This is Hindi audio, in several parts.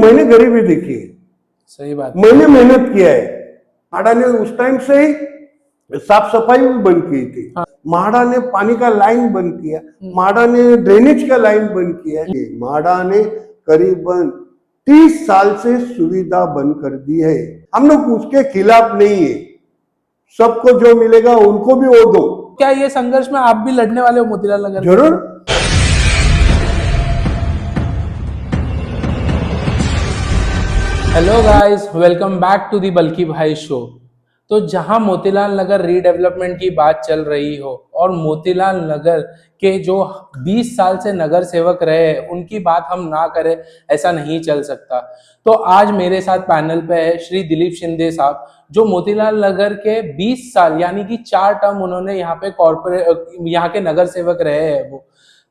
मैंने गरीबी देखी है, सही बात। मैंने मेहनत किया है। म्हाडा ने उस टाइम से ही साफ सफाई भी बंद की थी। हाँ। म्हाडा ने पानी का लाइन बंद किया, म्हाडा ने ड्रेनेज का लाइन बंद किया। म्हाडा ने करीबन 30 साल से सुविधा बंद कर दी है। हम लोग उसके खिलाफ नहीं है, सबको जो मिलेगा उनको भी वो दो। क्या ये संघर्ष में आप भी लड़ने वाले हो मोतीलाल नगर? जरूर। Hello guys, welcome back to the Balki भाई शो। तो जहां मोतीलाल नगर रीडेवलपमेंट की बात चल रही हो और मोतीलाल नगर के जो 20 साल से नगर सेवक रहे हैं उनकी बात हम ना करें, ऐसा नहीं चल सकता। तो आज मेरे साथ पैनल पे है श्री दिलीप शिंदे साहब, जो मोतीलाल नगर के 20 साल यानी कि 4 टर्म उन्होंने यहाँ पे यहाँ के नगर सेवक रहे हैं वो।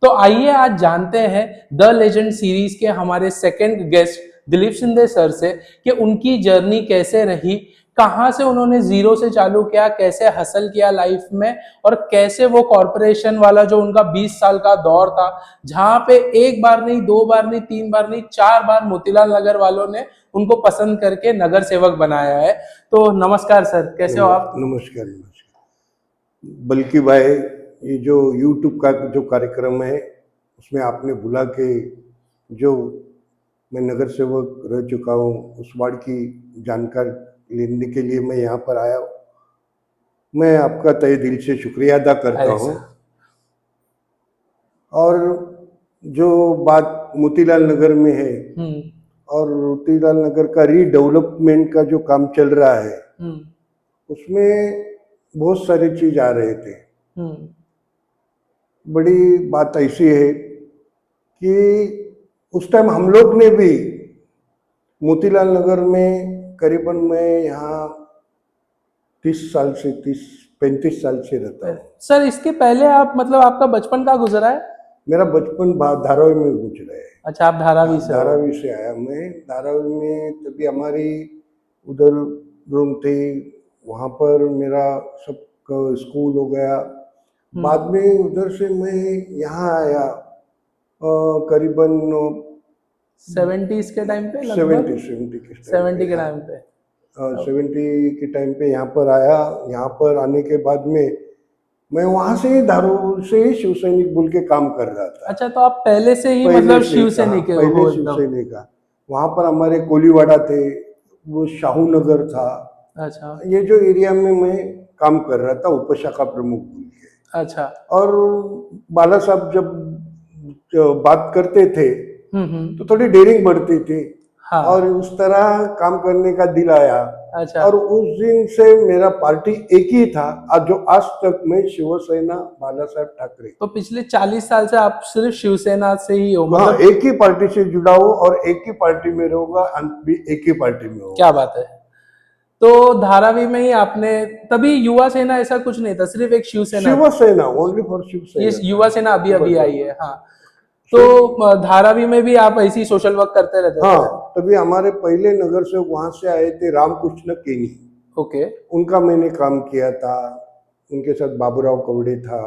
तो आइए आज जानते हैं द लेजेंड सीरीज के हमारे second guest Dilip Shinde sir से कि उनकी जर्नी कैसे रही, कहां से उन्होंने जीरो से चालू किया, कैसे हसल किया लाइफ में, और कैसे वो कॉरपोरेशन वाला जो उनका 20 साल का दौर था, जहां पे एक बार नहीं, 2 बार नहीं, 3 बार नहीं, 4 बार मोतीलाल नगर वालों ने उनको पसंद करके नगर सेवक बनाया है। तो नमस्कार सर, कैसे हो आप? नमस्कार। नमस्कार बल्कि भाई, ये जो YouTube का जो कार्यक्रम है उसमें आपने बोला कि जो मैं नगर सेवक रह चुका हूँ उस वार्ड की जानकारी लेने के लिए मैं यहाँ पर आया हूँ। मैं आपका तहे दिल से शुक्रिया अदा करता हूँ। और जो बात मोतीलाल नगर में है और मोतीलाल नगर का रीडेवलपमेंट का जो काम चल रहा है उसमें बहुत सारी चीज आ रहे थे। बड़ी बात ऐसी है कि उस टाइम हम लोग ने भी मोतीलाल नगर में करीबन मैं यहाँ 35 साल से रहता हूँ। सर इसके पहले आप मतलब आपका बचपन कहाँ गुजरा है? मेरा बचपन धारावी में गुजरा है। अच्छा, आप धारावी से? धारावी से आया मैं। धारावी में तभी हमारी उधर रूम थी, वहाँ पर मेरा सब स्कूल हो गया। बाद में उधर से मैं यहाँ आया करीबन 70s के टाइम पे, 70 के टाइम पे 70 के टाइम पे यहाँ पर आया। यहाँ पर आने के बाद में मैं वहाँ से ही धारू से ही शिव सैनिक बोल के काम कर रहा था। अच्छा, तो आप पहले से ही मतलब शिव सैनिक? पहले शिव सैनिक का। वहाँ पर हमारे कोलीवाड़ा थे, वो शाहू नगर था। अच्छा, ये जो एरिया में मैं काम कर रहा था उपशाखा प्रमुख बोल के। अच्छा। और बाला साहब जब बात करते थे तो थोड़ी डेयरिंग बढ़ती थी। हाँ। और उस तरह काम करने का दिल आया। अच्छा। और उस दिन से मेरा पार्टी एक ही था, आज जो आज तक मैं शिवसेना बाला साहब ठाकरे। तो पिछले 40 साल से आप सिर्फ शिवसेना से ही हो? हाँ, मतलब एक ही पार्टी से जुड़ा हूँ और एक ही पार्टी में रहूंगा, अंत भी एक ही पार्टी में होगा। क्या बात है। तो धारावी में ही आपने, तभी युवा सेना ऐसा कुछ नहीं था, सिर्फ एक शिवसेना? Shiv Sena, only for Shiv Sena. ये युवा सेना अभी अभी आई है। हाँ, तो धारावी में भी आप ऐसी सोशल वर्क करते रहते थे? हाँ, तभी हमारे पहले नगर से वहां से आए थे रामकृष्ण केनी। ओके। उनका मैंने काम किया था, उनके साथ बाबूराव कवड़े था,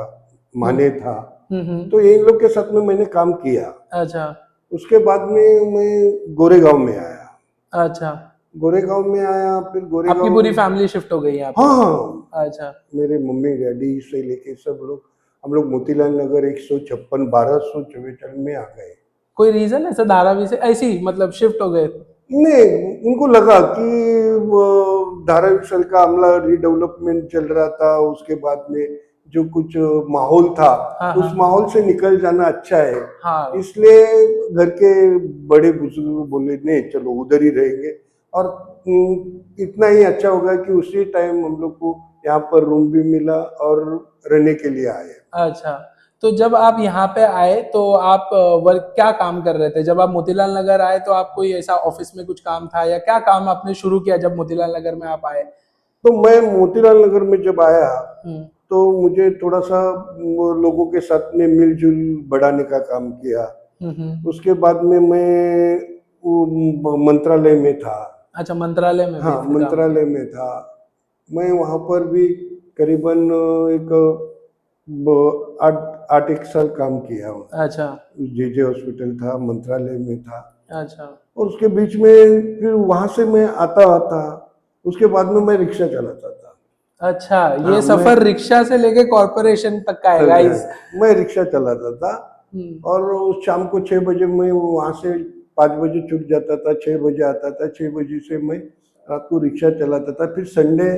माने था। तो इन लोग के साथ में मैंने काम किया। अच्छा। उसके बाद में मैं गोरेगांव में आया। अच्छा, गोरेगांव में आया, फिर गोरेगांव आपकी पूरी फैमिली शिफ्ट हो गई यहाँ पे? हाँ। अच्छा। मेरे मम्मी डैडी से लेके सब लोग, हम लोग मोतीलाल नगर 156 1244 में आ गए। कोई रीजन ऐसा धारावी से ऐसी मतलब शिफ्ट हो गए? नहीं, उनको लगा कि धारावी शहर का अमला रीडेवलपमेंट चल रहा था, उसके बाद में जो कुछ माहौल था, हाँ, उस माहौल से निकल जाना अच्छा है। हाँ। इसलिए घर के बड़े बुजुर्ग बोले नहीं चलो उधर ही रहेंगे। और इतना ही अच्छा होगा कि उसी टाइम हम लोग को यहाँ पर रूम भी मिला और रहने के लिए आए। अच्छा, तो जब आप यहाँ पे आए तो आप वर्क क्या काम कर रहे थे? जब आप मोतीलाल नगर आए तो आप कोई ऐसा ऑफिस में कुछ काम था या क्या काम आपने शुरू किया जब मोतीलाल नगर में आप आए? तो मैं मोतीलाल नगर में जब आया तो मुझे थोड़ा सा लोगों के साथ में मिलजुल बढ़ाने का काम किया। उसके बाद में मैं मंत्रालय में था। अच्छा, मंत्रालय में? हाँ, मंत्रालय में था मैं। वहाँ पर भी करीबन एक 8 साल काम किया। अच्छा। जेजे हॉस्पिटल था, मंत्रालय में था। अच्छा और उसके बीच में फिर वहां से मैं आता आता उसके बाद में मैं रिक्शा चलाता था। अच्छा, हाँ, ये सफर रिक्शा से लेके कॉर्पोरेशन तक का है गाइस। मैं रिक्शा चलाता था हम्म, और शाम को 6 बजे मैं वहां से 5 बजे छूट जाता था, 6 बजे आता था, 6 बजे से मैं रात को रिक्शा चलाता था। फिर संडे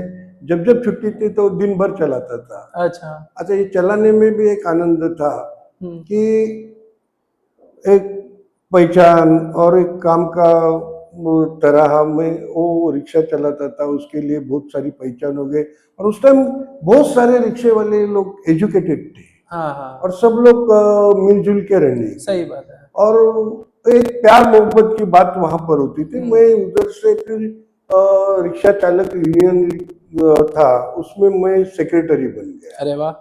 जब जब छुट्टी थी तो दिन भर चलाता था। अच्छा। अच्छा, ये चलाने में भी एक आनंद था हम्म, कि एक पहचान और एक काम का वो तरह मैं वो रिक्शा चलाता था, उसके लिए बहुत सारी पहचान हो गई। और उस टाइम बहुत सारे रिक्शे वाले लोग एजुकेटेड थे हाँ और हाँ, सब लोग मिलजुल के रहने के। सही बात है। और एक प्यार मोहब्बत की बात वहां पर होती थी। मैं उधर से फिर रिक्शा चालक यूनियन था, उसमें मैं सेक्रेटरी बन गया। अरे वाह।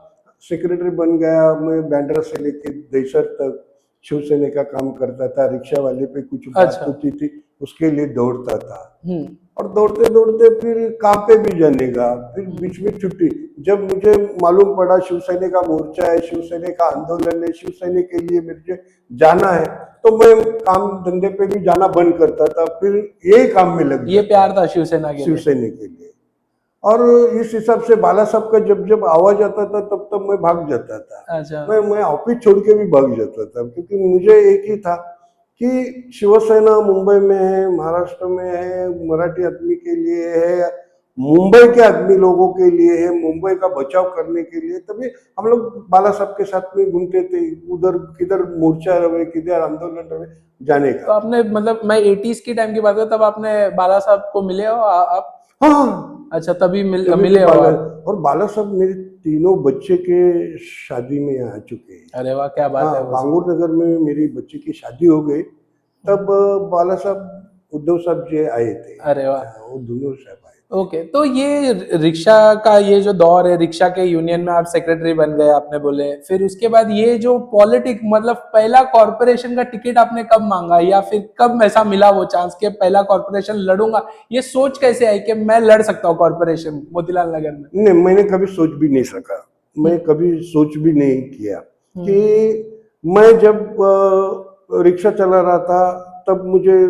सेक्रेटरी बन गया। मैं बैंड्रा से लेके दहीसर तक शिवसेना का काम करता था। रिक्शा वाले पे कुछ बात अच्छा। होती थी उसके लिए दौड़ता था। हम्म और दौड़ते दौड़ते फिर काम पे भी जाने का, फिर बीच में छुट्टी। जब मुझे मालूम पड़ा शिवसेना का मोर्चा है, शिवसेना का आंदोलन है, शिवसेना के लिए मुझे जाना है, तो मैं काम धंधे पे भी जाना बंद करता था, फिर यही काम में लग ये जाता प्यार था शिवसेना के लिए। शिवसेना के लिए। और इस हिसाब से बाला साहब का जब जब आवाज आता था तब तब मैं भाग जाता था। अच्छा। मैं ऑफिस छोड़ के भी भाग जाता था, क्योंकि मुझे एक ही था कि शिवसेना मुंबई में है, महाराष्ट्र में है, मराठी आदमी के लिए है, मुंबई के आदमी लोगों के लिए है, मुंबई का बचाव करने के लिए। तभी हम लोग बाला साहब के साथ में घूमते थे, उधर किधर मोर्चा रहे, किधर आंदोलन रहे, जाने तो का। आपने मतलब मैं 80s की टाइम की बात कर, तब आपने बाला साहब को मिले हो आप? हाँ, अच्छा, तभी तभी तो मिले हो बाला। आप। और बाला साहब मेरे तीनों बच्चे के शादी में आ चुके हैं। अरे वाह, क्या बात हाँ, है वो। बांगुर नगर में मेरी बच्ची की शादी हो गई, तब बाला साहब उद्धव साहब जी आए थे। अरे वाह। वो दोनों साहब आए थे। ओके, तो ये रिक्शा का ये जो दौर है, रिक्शा के यूनियन में आप सेक्रेटरी बन गए आपने बोले, फिर उसके बाद ये जो पॉलिटिक मतलब पहला कॉर्पोरेशन का टिकट आपने कब मांगा, या फिर कब ऐसा मिला वो चांस के पहला कॉर्पोरेशन लड़ूंगा? ये सोच कैसे आई कि मैं लड़ सकता हूँ कॉर्पोरेशन मोतीलाल नगर में? नहीं, मैंने कभी सोच भी नहीं सका, मैं कभी सोच भी नहीं किया कि मैं जब रिक्शा चला रहा था तब मुझे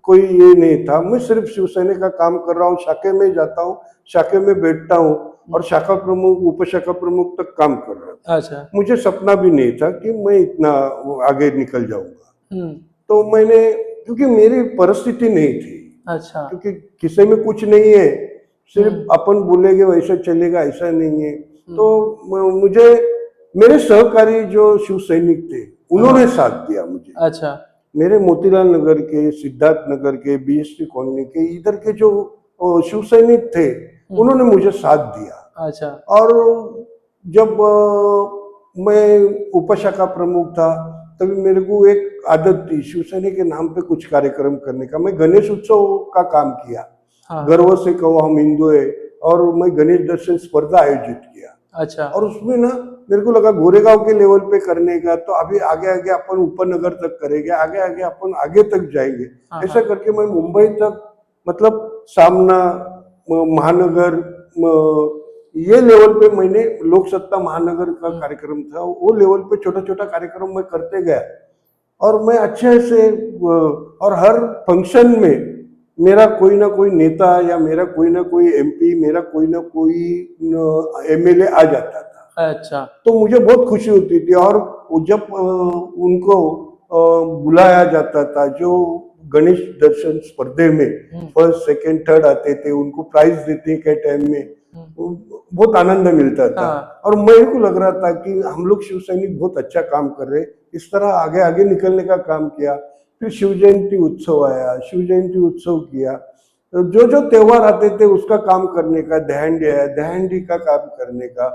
कोई ये नहीं था। मैं सिर्फ शिवसेना का काम कर रहा हूँ, शाखे में जाता हूँ, शाखे में बैठता हूँ और शाखा प्रमुख उप शाखा प्रमुख तक काम कर रहा था। अच्छा। मुझे सपना भी नहीं था कि मैं इतना आगे निकल जाऊंगा। हम्म। तो मैंने, क्योंकि मेरी परिस्थिति नहीं थी, अच्छा। क्योंकि किसी में कुछ नहीं है, सिर्फ अपन बोलेंगे वैसा चलेगा ऐसा नहीं है। तो मुझे मेरे सहकारी जो शिव सैनिक थे उन्होंने साथ दिया मुझे। अच्छा। मेरे मोतीलाल नगर के, सिद्धार्थ नगर के, बीएसटी कॉलोनी के इधर के जो शिव सैनिक थे उन्होंने मुझे साथ दिया। अच्छा। और जब मैं उपशाखा प्रमुख था तभी मेरे को एक आदत थी शिवसेना के नाम पे कुछ कार्यक्रम करने का। मैं गणेश उत्सव का काम किया। हाँ। गर्व से कहो हम हिंदू है, और मैं गणेश दर्शन स्पर्धा आयोजित किया। अच्छा। और उसमें ना मेरे को लगा गोरेगांव के लेवल पे करने का, तो अभी आगे आगे अपन उपनगर तक करेंगे, आगे आगे अपन आगे तक जाएंगे। हाँ, ऐसा हाँ। करके मैं मुंबई तक, मतलब सामना, महानगर, ये लेवल पे मैंने लोक सत्ता महानगर का कार्यक्रम था, वो लेवल पे छोटा छोटा कार्यक्रम मैं करते गया। और मैं अच्छे से और हर फंक्शन में मेरा कोई ना कोई नेता या मेरा कोई ना कोई एमपी, मेरा कोई ना कोई एमएलए आ जाता था, अच्छा। तो मुझे बहुत खुशी होती थी। और जब उनको बुलाया जाता था, जो गणेश दर्शन स्पर्धे में फर्स्ट सेकंड थर्ड आते थे उनको प्राइज देते के टाइम में बहुत आनंद मिलता था। हाँ। और मेरे को लग रहा था कि हम लोग शिव सैनिक बहुत अच्छा काम कर रहे, इस तरह आगे आगे निकलने का काम किया। फिर शिव जयंती उत्सव आया, शिव जयंती उत्सव किया, जो जो त्योहार आते थे उसका काम करने का, दहंडी आया दहंडी का काम करने का।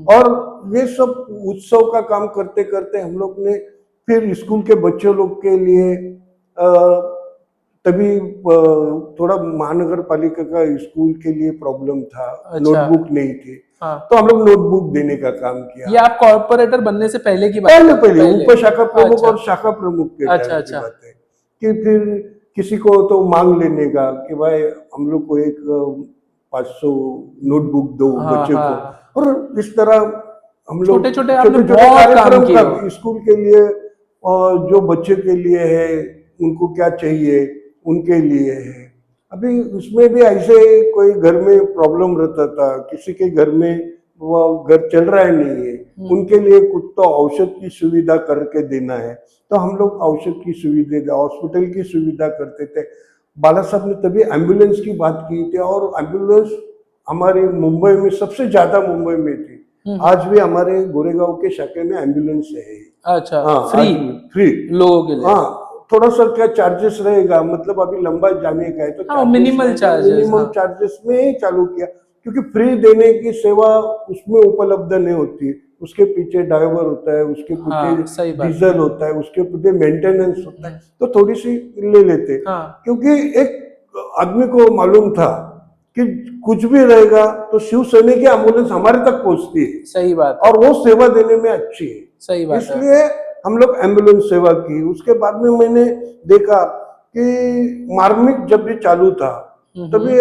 और ये सब उत्सव का काम करते करते हम लोग ने फिर स्कूल के बच्चों लोग के लिए तभी थोड़ा महानगर पालिका का स्कूल के लिए प्रॉब्लम था, अच्छा। नोटबुक नहीं थी, हाँ। तो हम लोग नोटबुक देने का काम किया। ये आप कॉर्पोरेटर बनने से पहले की बात पहले है? पहले उप शाखा प्रमुख अच्छा। और शाखा प्रमुख के अच्छा। टाइम की अच्छा। बात है कि फिर किसी को तो मांग लेने का कि भाई हम लोग को एक 500 नोटबुक दो हाँ बच्चे को। हाँ। और इस तरह हम लोग छोटे छोटे आपने छोटे छोटे बहुत काम कार्यक्रम किए हो। का स्कूल के लिए और जो बच्चे के लिए है, उनको क्या चाहिए उनके लिए है। अभी उसमें भी ऐसे कोई घर में प्रॉब्लम रहता था, किसी के घर में वो घर चल रहा है नहीं है, उनके लिए कुछ तो औषध की सुविधा करके देना है, तो हम लोग औषध की सुविधा, हॉस्पिटल की सुविधा करते थे। बाला साहब ने तभी एम्बुलेंस की बात की थी, और एम्बुलेंस हमारे मुंबई में सबसे ज्यादा मुंबई में थी। आज भी हमारे गोरेगांव के शाखे में एम्बुलेंस है। अच्छा, हाँ, फ्री फ्री लोगों के लिए। हाँ, थोड़ा सा क्या चार्जेस रहेगा, मतलब अभी लंबा जाने का है तो हाँ, मिनिमल चार्जेस, मिनिमम हाँ। चार्जेस में ही चालू किया, क्योंकि फ्री देने की सेवा उसमें उपलब्ध नहीं होती। उसके पीछे ड्राइवर होता है, उसके हाँ, पीछे सही बात। डीजल होता है, उसके पीछे मेंटेनेंस होता है, तो थोड़ी सी ले लेते। हाँ, क्योंकि एक आदमी को मालूम था कि कुछ भी रहेगा तो शिव सैनिक की एम्बुलेंस हमारे तक पहुंचती है, सही बात है, और वो सेवा देने में अच्छी है, सही बात है। इसलिए हम लोग एम्बुलेंस सेवा की। उसके बाद में मैंने देखा कि मार्मिक जब भी चालू था, तभी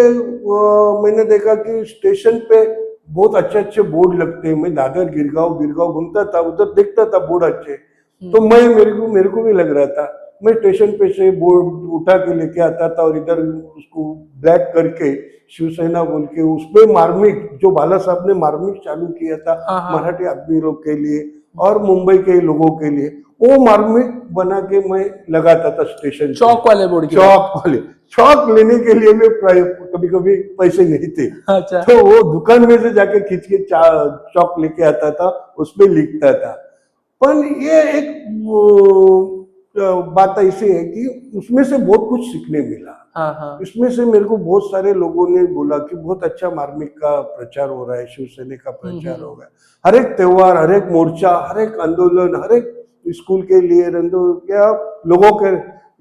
मैंने देखा कि स्टेशन पे बहुत अच्छे अच्छे बोर्ड लगते हैं। मैं दादर गिरगांव घूमता था, उधर देखता था बोर्ड अच्छे, तो मेरे को भी लग रहा था। मैं स्टेशन पे से बोर्ड उठा के लेके आता था, और इधर उसको ब्लैक करके शिवसेना बोल के उसपे मार्मिक, जो बाला साहब ने मार्मिक चालू किया था हाँ, हाँ। मराठी आदमी लोग के लिए और मुंबई के लोगों के लिए, वो मार्मिक बना के मैं लगाता था स्टेशन। चौक वाले बोर्ड की चौक लेने के लिए मैं कभी कभी पैसे नहीं थे, अच्छा, तो वो दुकान में से जाके खींच के चौक लेके आता था, उसमें लिखता था। पर ये एक बात ऐसी है कि उसमें से बहुत कुछ सीखने मिला। हाँ, हाँ। इसमें से मेरे को बहुत सारे लोगों ने बोला कि बहुत अच्छा मार्मिक का प्रचार हो रहा है, शिवसेना का प्रचार हो रहा है। हर एक त्योहार, हर एक मोर्चा, हर एक आंदोलन, हर एक स्कूल के लिए क्या लोगों के,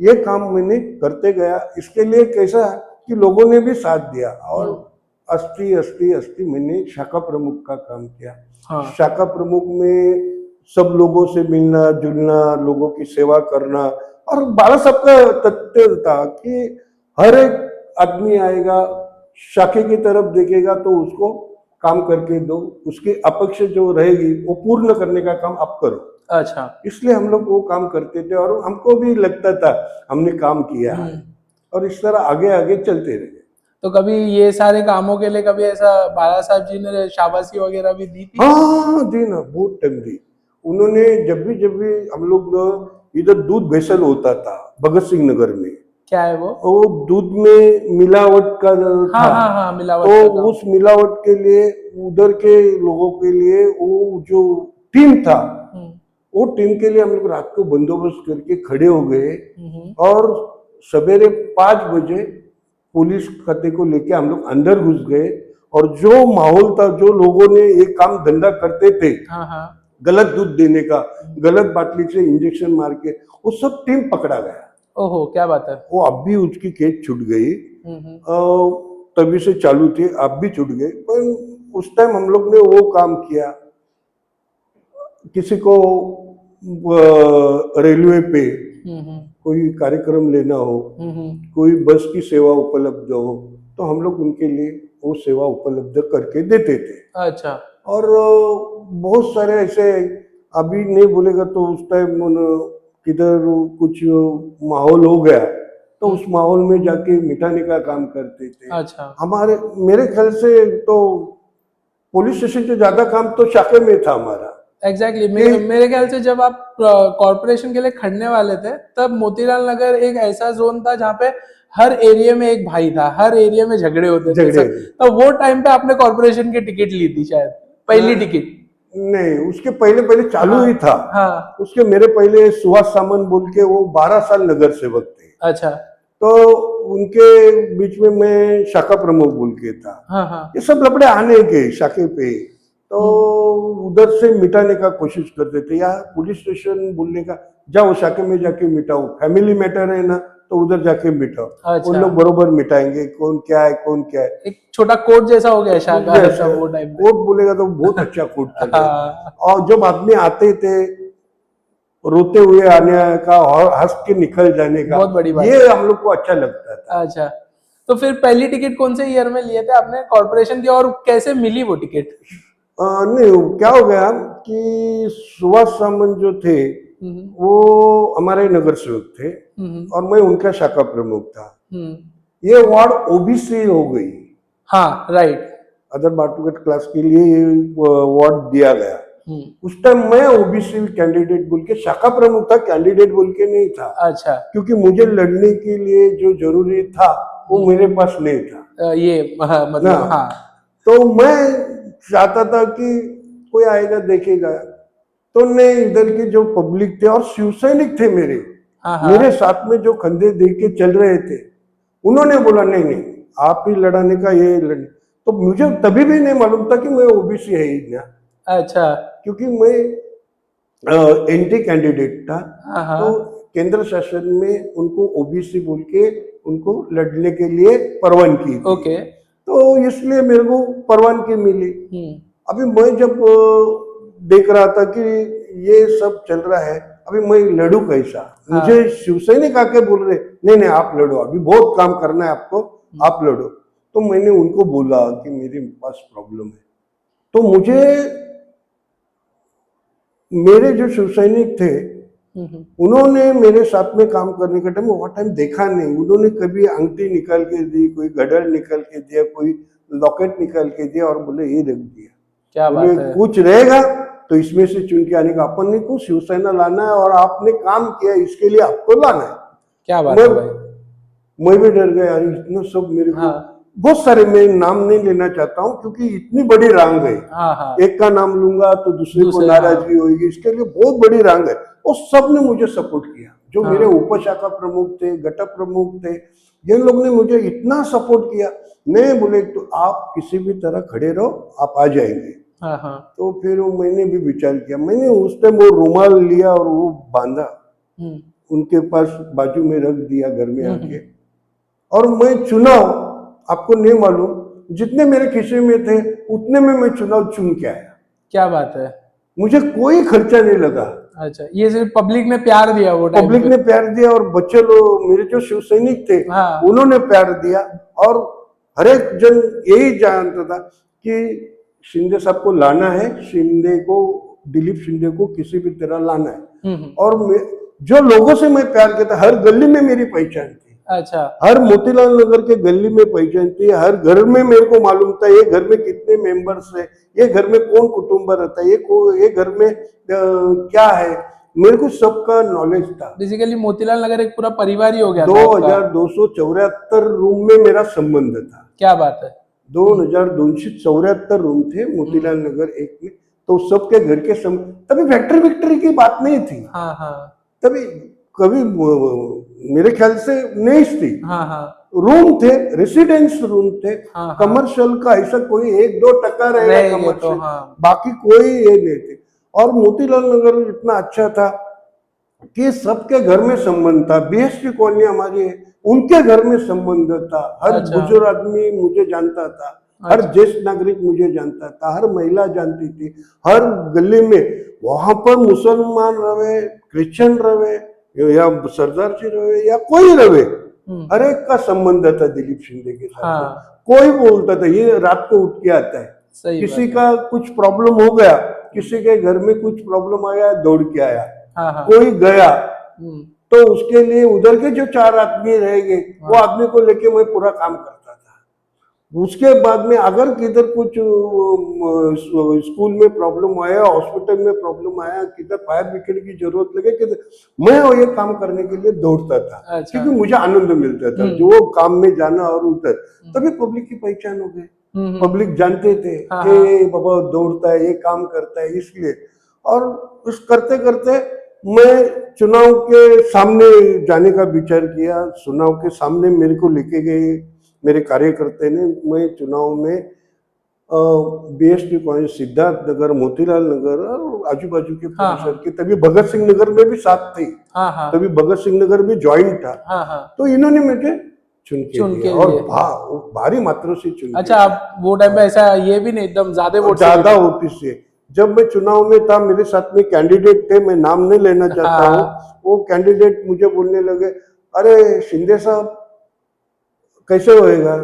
ये काम मैंने करते गया। इसके लिए कैसा है कि लोगों ने भी साथ दिया, और अस्थि मैंने शाखा प्रमुख का काम किया। हाँ। शाखा प्रमुख में सब लोगों से मिलना जुलना, लोगों की सेवा करना, और बाला साहब का तथ्य था कि हर एक आदमी आएगा, शाखे की तरफ देखेगा तो उसको काम करके दो, उसकी अपेक्षा जो रहेगी वो पूर्ण करने का काम आप करो। अच्छा, इसलिए हम लोग वो काम करते थे, और हमको भी लगता था हमने काम किया है, और इस तरह आगे आगे चलते रहे। तो कभी ये सारे कामों के लिए कभी ऐसा बाला साहब जी ने शाबाशी वगैरह भी दी थी? हाँ, दी ना, बहुत टाइम दी उन्होंने। जब भी हम लोग इधर दूध बेसल होता था भगत सिंह नगर में, क्या है वो? दूध में मिलावट का हाँ, था, हाँ, हाँ, मिलावट तो का काम। उस मिलावट के लिए उधर के लोगों के लिए वो जो टीम था, वो टीम के लिए हम लोग रात को बंदोबस्त करके खड़े हो गए, और सवेरे 5 बजे पुलिस खाते को लेके हम लोग अंदर घुस गए, और जो माहौल था, जो लोगों ने ये काम धंधा करते थे, हाँ, हाँ। गलत दूध देने का, गलत बाटली से इंजेक्शन मार के, वो सब टीम पकड़ा गया। ओहो, क्या बात है। वो अब भी उसकी केस छूट गई, तभी से चालू थी, अब भी छूट गई, पर उस टाइम हम लोग ने वो काम किया। किसी को रेलवे पे कोई कार्यक्रम लेना हो, कोई बस की सेवा उपलब्ध हो, तो हम लोग उनके लिए वो सेवा उपलब्ध करके देते थे। अच्छा, और बहुत सारे ऐसे, अभी नहीं बोलेगा तो उस टाइम किधर कुछ माहौल हो गया, तो उस माहौल में जाके मिटाने का काम करते थे। अच्छा। हमारे, मेरे ख्याल से तो पुलिस स्टेशन से ज्यादा काम तो शाखे में था हमारा। एग्जैक्टली मेरे ख्याल से जब आप कॉर्पोरेशन के लिए खड़ने वाले थे, तब मोतीलाल नगर एक ऐसा जोन था जहाँ पे हर एरिया में एक भाई था, हर एरिया में झगड़े होते थे सब। तो वो टाइम पे आपने कॉर्पोरेशन की टिकट ली थी शायद, पहली टिकट? नहीं, उसके पहले चालू ही था। हाँ। उसके मेरे पहले सुहास सामंत बोल के, वो 12 साल नगर सेवक थे। अच्छा। तो उनके बीच में मैं शाखा प्रमुख बोल के था। हाँ, हाँ। ये सब लफड़े आने के शाखे पे, तो उधर से मिटाने का कोशिश करते थे, या पुलिस स्टेशन बोलने का, जाओ शाखे में जाके मिटाओ, फैमिली मैटर है ना, तो उधर जाके मिटाओ। अच्छा। उन लोग बरोबर मिटाएंगे, कौन क्या है कौन क्या है। एक छोटा कोर्ट जैसा हो गया शाखा ऐसा वो टाइम पे। कोर्ट बोलेगा तो बहुत अच्छा कोर्ट था। हाँ। और जब आदमी आते थे रोते हुए आने का और हंस के निकल जाने का, बहुत बड़ी बात ये हम लोग को अच्छा लगता था। अच्छा, तो फिर पहली टिकट कौन से ईयर में लिए थे आपने कॉर्पोरेशन की, और कैसे मिली वो टिकट? नहीं, क्या हो गया कि सुभाष सामंत जो थे, वो हमारे नगर सेवक थे और मैं उनका शाखा प्रमुख था। ये वार्ड ओबीसी हो गई, हाँ राइट। अदर बाटुगट क्लास के लिए ये वार्ड दिया गया। उस टाइम मैं ओबीसी कैंडिडेट बोल के शाखा प्रमुख था, कैंडिडेट बोल के नहीं था। अच्छा। क्योंकि मुझे लड़ने के लिए जो जरूरी था वो मेरे पास नहीं था। ये मतलब ना, हाँ। तो मैं चाहता था कि कोई आएगा देखेगा। तो ने इधर के जो पब्लिक थे और शिवसैनिक थे मेरे साथ में जो कंधे दे के चल रहे थे, उन्होंने बोला नहीं नहीं आप ही लड़ाने का, ये लड़ने। तो मुझे तभी भी नहीं मालूम था कि मैं ओबीसी है ही ना। अच्छा। क्योंकि मैं एंटी कैंडिडेट था। तो केंद्र शासन में उनको ओबीसी बोल के उनको लड़ने के लिए परवानगी थी। ओके। तो इसलिए मेरे को परवानगी मिली। अभी मैं जब देख रहा था कि ये सब चल रहा है, अभी मैं लड़ू कैसा। मुझे शिवसैनिक आके बोल रहे नहीं नहीं आप लड़ो, अभी बहुत काम करना है आपको, आप लड़ो। तो मैंने उनको बोला कि मेरे पास प्रॉब्लम है। तो मुझे मेरे जो शिवसैनिक थे उन्होंने मेरे साथ में काम करने का टाइम वो टाइम देखा नहीं। उन्होंने कभी अंगठी निकाल के दी, कोई गडर निकाल के दिया, कोई लॉकेट निकाल के दिया और बोले ये रख दिया। क्या बोले बात है। कुछ रहेगा तो इसमें से चुन के आने का, अपन ने को शिवसेना लाना है और आपने काम किया इसके लिए आपको लाना है। क्या बात है भाई। मैं भी डर गया यार, इतना सब मेरे को बहुत सारे, मैं नाम नहीं लेना चाहता हूँ क्योंकि इतनी बड़ी रांग है। एक का नाम लूंगा तो दूसरे को नाराजगी होगी, इसके लिए बहुत बड़ी रांग है। और सब ने मुझे सपोर्ट किया, जो मेरे उपशाखा प्रमुख थे, घटक प्रमुख थे, जिन लोग ने मुझे इतना सपोर्ट किया। मैं बोले तो आप किसी भी तरह खड़े रहो, आप आ जाएंगे। तो फिर मैंने भी विचार किया। मैंने उस टाइम वो रुमाल लिया और वो बांधा, उनके पास बाजू में रख दिया घर में आके, और मैं चुनाव, आपको नहीं मालूम जितने मेरे खिस्से में थे उतने में मैं चुनाव चुन के आया। क्या बात है। मुझे कोई खर्चा नहीं लगा। अच्छा, ये सिर्फ पब्लिक ने प्यार दिया, वो पब्लिक ने प्यार दिया और बच्चे लोग मेरे जो शिव सैनिक थे उन्होंने प्यार दिया। और हर एक जन यही जानता था कि शिंदे साहब को लाना है, शिंदे को, दिलीप शिंदे को किसी भी तरह लाना है। और जो लोगों से मैं प्यार किया था, हर गली में मेरी पहचान थी। अच्छा। हर मोतीलाल नगर के गली में पहचान थी, हर घर में मेरे को मालूम था ये घर में कितने मेंबर्स है, ये घर में कौन कुटुंब रहता है, ये घर में क्या है, मेरे को सबका नॉलेज था। बेसिकली मोतीलाल नगर एक पूरा परिवार ही हो गया। 2274 रूम में मेरा संबंध था। क्या बात है। 2274 रूम थे मोतीलाल नगर एक में। तो सबके घर के तभी फैक्ट्री की बात नहीं थी। तभी कभी मेरे ख्याल से नहीं थी। रूम थे, रेसिडेंस रूम थे। कमर्शियल का ऐसा कोई 1-2% रहेगा कमर्शियल, बाकी कोई ये नहीं थे। और मोतीलाल नगर इतना अच्छा था कि सबके घर में संबंध था। बीएसटी कॉलोनी हमारी है, उनके घर में संबंध था। हर बुजुर्ग आदमी मुझे जानता था, हर ज्येष्ठ नागरिक मुझे जानता था, हर महिला जानती थी। हर गली में वहां पर मुसलमान रहे, क्रिश्चियन रहे, या सरदार जी रहे, या कोई रहे, हर एक का संबंध था दिलीप शिंदे के साथ। कोई बोलता था ये रात को उठ के आता है, किसी का कुछ प्रॉब्लम हो गया, किसी के घर में कुछ प्रॉब्लम आया, दौड़ के आया। कोई गया तो उसके लिए उधर के जो 4 आदमी रहेंगे वो आदमी को लेके मैं पूरा काम करता था। उसके बाद में अगर किधर कुछ स्कूल में प्रॉब्लम आया, हॉस्पिटल में प्रॉब्लम आया, किधर फायर ब्रिगेड की जरूरत लगे, किधर, मैं ये काम करने के लिए दौड़ता था। क्योंकि मुझे आनंद मिलता था जो काम में जाना और उधर। तभी पब्लिक की पहचान हो गई, पब्लिक जानते थे कि बाबा दौड़ता है, ये काम करता है, इसलिए। और उस करते करते मैं चुनाव के सामने जाने का विचार किया। चुनाव के सामने मेरे को लेके गए मेरे कार्यकर्ता ने। मैं चुनाव में बीएसटी कॉलेज, सिद्धार्थ नगर, मोतीलाल नगर और आजू बाजू के परिसर के, तभी भगत सिंह नगर में भी साथ थी, तभी भगत सिंह नगर भी ज्वाइंट था। तो इन्होंने मुझे चुन के दिया और भारी मात्रा से चुन। अच्छा, आप वो टाइम पे ऐसा ये भी नहीं, एकदम ज्यादा वोट से। जब मैं चुनाव में था, मेरे साथ में कैंडिडेट थे, मैं नाम नहीं लेना चाहता हूँ। वो कैंडिडेट मुझे बोलने लगे, अरे शिंदे साहब कैसे होएगा?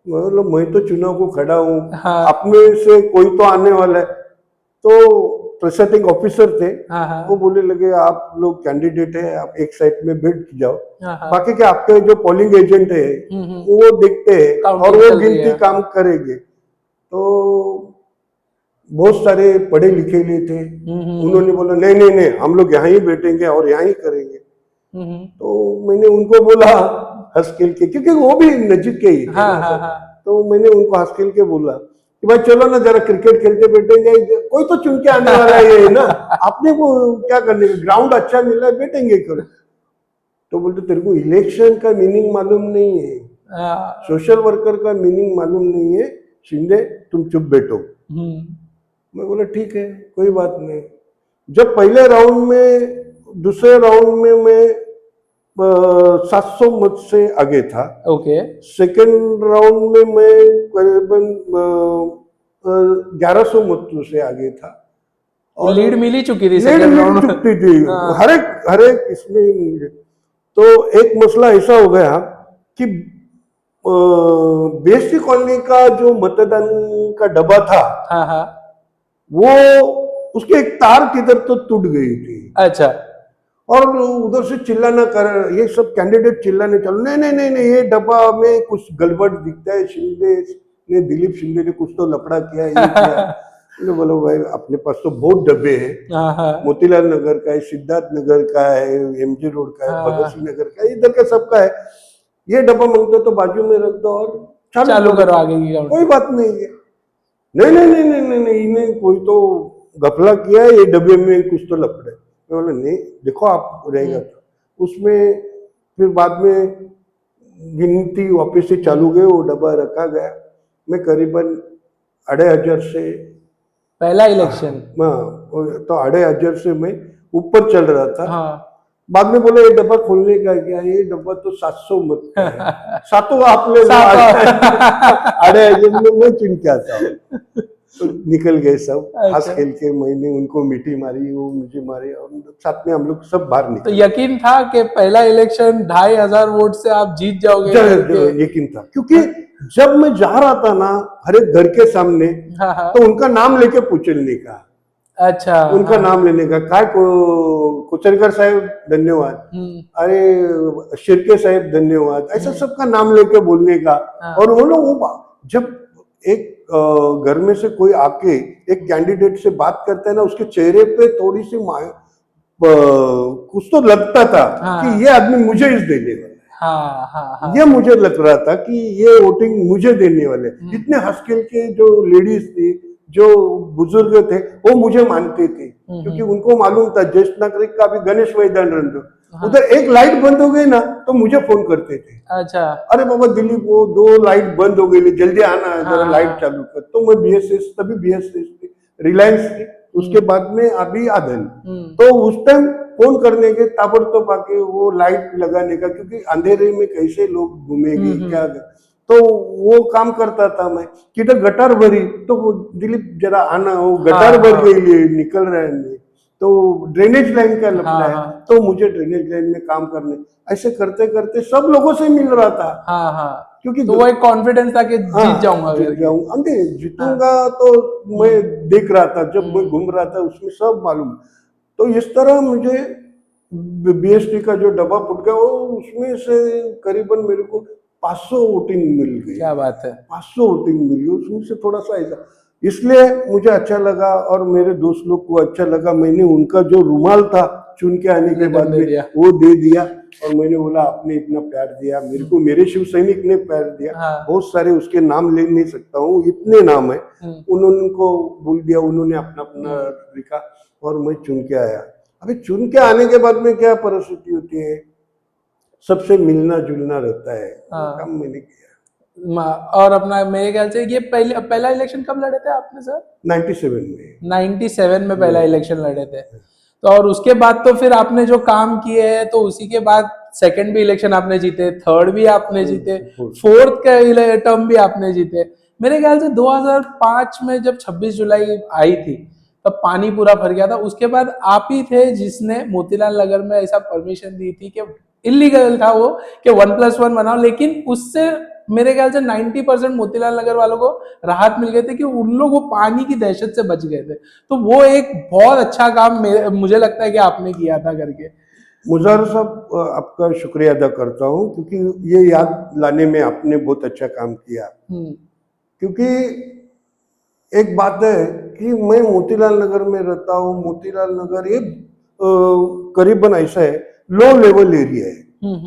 मतलब मैं तो चुनाव को खड़ा हूँ, आप में से कोई तो आने वाला है। तो प्रिसाइडिंग ऑफिसर थे, हाँ हाँ वो बोलने लगे आप लोग कैंडिडेट है, आप एक साइड में बैठ जाओ, हाँ हाँ बाकी क्या आपके जो पोलिंग एजेंट है हम्म। वो देखते हैं Counting और वो चल रही गिनती है। काम करेंगे। तो बहुत सारे पढ़े लिखे लिए थे, उन्होंने बोला नहीं नहीं नहीं हम लोग यहाँ ही बैठेंगे और यहाँ ही करेंगे। तो मैंने उनको बोला हंस खेल के, क्योंकि वो भी नजीक के ही थे हाँ ना हाँ सब। हाँ तो मैंने उनको हंस खेल के बोला कि भाई चलो ना जरा क्रिकेट खेलते बैठेंगे, कोई तो चुन के आने वाला है ये ना, आपने को क्या करने का, ग्राउंड अच्छा मिला है बैठेंगे करो। तो बोलते तेरे को इलेक्शन का मीनिंग मालूम नहीं है, हाँ, सोशल वर्कर का मीनिंग मालूम नहीं है, शिंदे तुम चुप बैठो। मैं बोला ठीक है कोई बात नहीं। जब पहले राउंड में, दूसरे राउंड में मैं 700 मत से आगे था, ओके सेकेंड राउंड में मैं करीबन 1100 मतों से आगे था और लीड मिल ही चुकी थी लीड सेकंड मिल राउंड में। चुकी थी, हाँ। हर एक इसमें। तो एक मसला ऐसा हो गया कि बीएसटी कॉलोनी का जो मतदान का डब्बा था हाँ हाँ वो उसके एक तार किधर तो टूट गई थी, अच्छा और उधर से चिल्लाना कर, ये सब कैंडिडेट चिल्लाने चलो नहीं नहीं नहीं नहीं ये डब्बा में कुछ गड़बड़ दिखता है, शिंदे ने, दिलीप शिंदे ने कुछ तो लफड़ा किया, ये किया। मैंने बोला भाई अपने पास तो बहुत डब्बे हैं, हाँ हाँ मोतीलाल नगर का है, सिद्धार्थ नगर का है, एमजी रोड का है, हाँ। भगत सिंह नगर का है, इधर का सबका है, ये डब्बा मांगते तो बाजू में रख दो और चालू करो आगे की कोई बात नहीं है। नहीं नहीं नहीं नहीं नहीं नहीं इन्हें कोई तो घपला किया है, ये डब्बे में कुछ तो लफड़े। मैं बोला नहीं देखो आप रहेगा तो उसमें। फिर बाद में गिनती वापस से चालू गई, वो डब्बा रखा गया। मैं करीबन 2500 से पहला इलेक्शन। तो 2500 से मैं ऊपर चल रहा था। हाँ बाद में बोला ये डब्बा खोलने का क्या, ये डब्बा तो 700 मत का है, सातों आप ले लो, सातों। 2500 में मैं चुन के आता हूँ। तो निकल गए सब, हंस अच्छा। खेल के, मैंने उनको मीठी मारी, वो मुझे मारे, और साथ में हम लोग सब बाहर तो निकले। यकीन था कि पहला इलेक्शन 2500 वोट से आप जीत जाओगे करके? यकीन था, क्योंकि जब मैं जा रहा था ना हर एक घर के सामने, हाँ हाँ तो उनका नाम लेके पूछने का, अच्छा उनका हाँ। नाम लेने का, काय कुचरकर साहब धन्यवाद, अरे शिर्के साहब धन्यवाद, ऐसा सबका नाम लेके बोलने का। हाँ। और वो लोग जब एक घर में से कोई आके एक कैंडिडेट से बात करता है ना, उसके चेहरे पे थोड़ी सी कुछ तो लगता था हाँ। कि ये आदमी मुझे इस देने वाला है। हाँ हाँ हाँ ये मुझे लग रहा था कि ये वोटिंग मुझे देने वाले। इतने हंस खेल के जो लेडीज थी, जो बुजुर्ग थे, वो मुझे मानते थे, क्योंकि उनको मालूम था ज्येष्ठ नागरिक का भी गणेश मैदान रंग, उधर एक लाइट बंद हो गई ना तो मुझे फोन करते थे, अच्छा अरे बाबा दिलीप वो 2 लाइट बंद हो गई, जल्दी आना है, जरा हाँ। लाइट चालू कर। तो मैं बीएसएस, तभी बीएसएस थी, रिलायंस थी, उसके बाद में अभी आधन। तो उस टाइम फोन करने के ताबड़तोब आके वो लाइट लगाने का, क्योंकि अंधेरे में कैसे लोग घूमेंगे क्या, तो वो काम करता था मैं। किधर गटार भरी तो वो दिलीप जरा आना, वो गटार भर गई निकल रहा है, तो ड्रेनेज लाइन का लफड़ा है, तो मुझे ड्रेनेज लाइन में काम करने, ऐसे करते करते सब लोगों से मिल रहा था। हाँ हाँ क्योंकि तो वो एक कॉन्फिडेंस था कि जीत जाऊंगा जीत करके। जाऊंगा, जीतूंगा तो मैं देख रहा था, जब मैं घूम रहा था उसमें सब मालूम। तो इस तरह मुझे बीएसटी का जो डब्बा फुट गया, वो उसमें से करीबन मेरे को 500 वोटिंग मिल गई। क्या बात है। 500 वोटिंग मिली, उसमें से थोड़ा सा ऐसा, इसलिए मुझे अच्छा लगा और मेरे दोस्त लोग को अच्छा लगा। मैंने उनका जो रुमाल था चुन के आने के बाद में वो दे दिया, और मैंने बोला आपने इतना प्यार दिया मेरे को, मेरे शिव सैनिक ने प्यार दिया। बहुत सारे उसके नाम ले नहीं सकता हूँ, इतने नाम है, उन्होंने को बोल दिया, उन्होंने अपना अपना लिखा और मैं चुन के आया। अभी चुन के आने के बाद में क्या परिस्थिति होती है, सबसे मिलना जुलना रहता है, काम मैंने किया। और अपना मेरे ख्याल से ये पहला इलेक्शन कब लड़े थे आपने सर? 97 में। 97 में पहला इलेक्शन लड़े थे। तो और उसके बाद तो फिर आपने जो काम किए हैं, तो उसी के बाद सेकंड भी इलेक्शन आपने जीते, थर्ड भी आपने जीते, फोर्थ का टर्म भी आपने जीते। मेरे ख्याल से 2005 में जब 26 जुलाई आई थी तब पानी पूरा भर गया था। उसके बाद आप ही थे जिसने मोतीलाल नगर में ऐसा परमिशन दी थी कि इलीगल था वो कि 1+1 बनाओ, लेकिन उससे मेरे ख्याल से 90% मोतीलाल नगर वालों को राहत मिल गए थे कि उन लोग वो पानी की दहशत से बच गए थे। तो वो एक बहुत अच्छा काम मुझे लगता है कि आपने किया था करके। मुज़ार साहब, आपका शुक्रिया अदा करता हूँ, क्योंकि ये याद लाने में आपने बहुत अच्छा काम किया। क्योंकि एक बात है कि मैं मोतीलाल नगर में रहता हूँ। मोतीलाल नगर ये करीबन ऐसा है, लो लेवल एरिया है।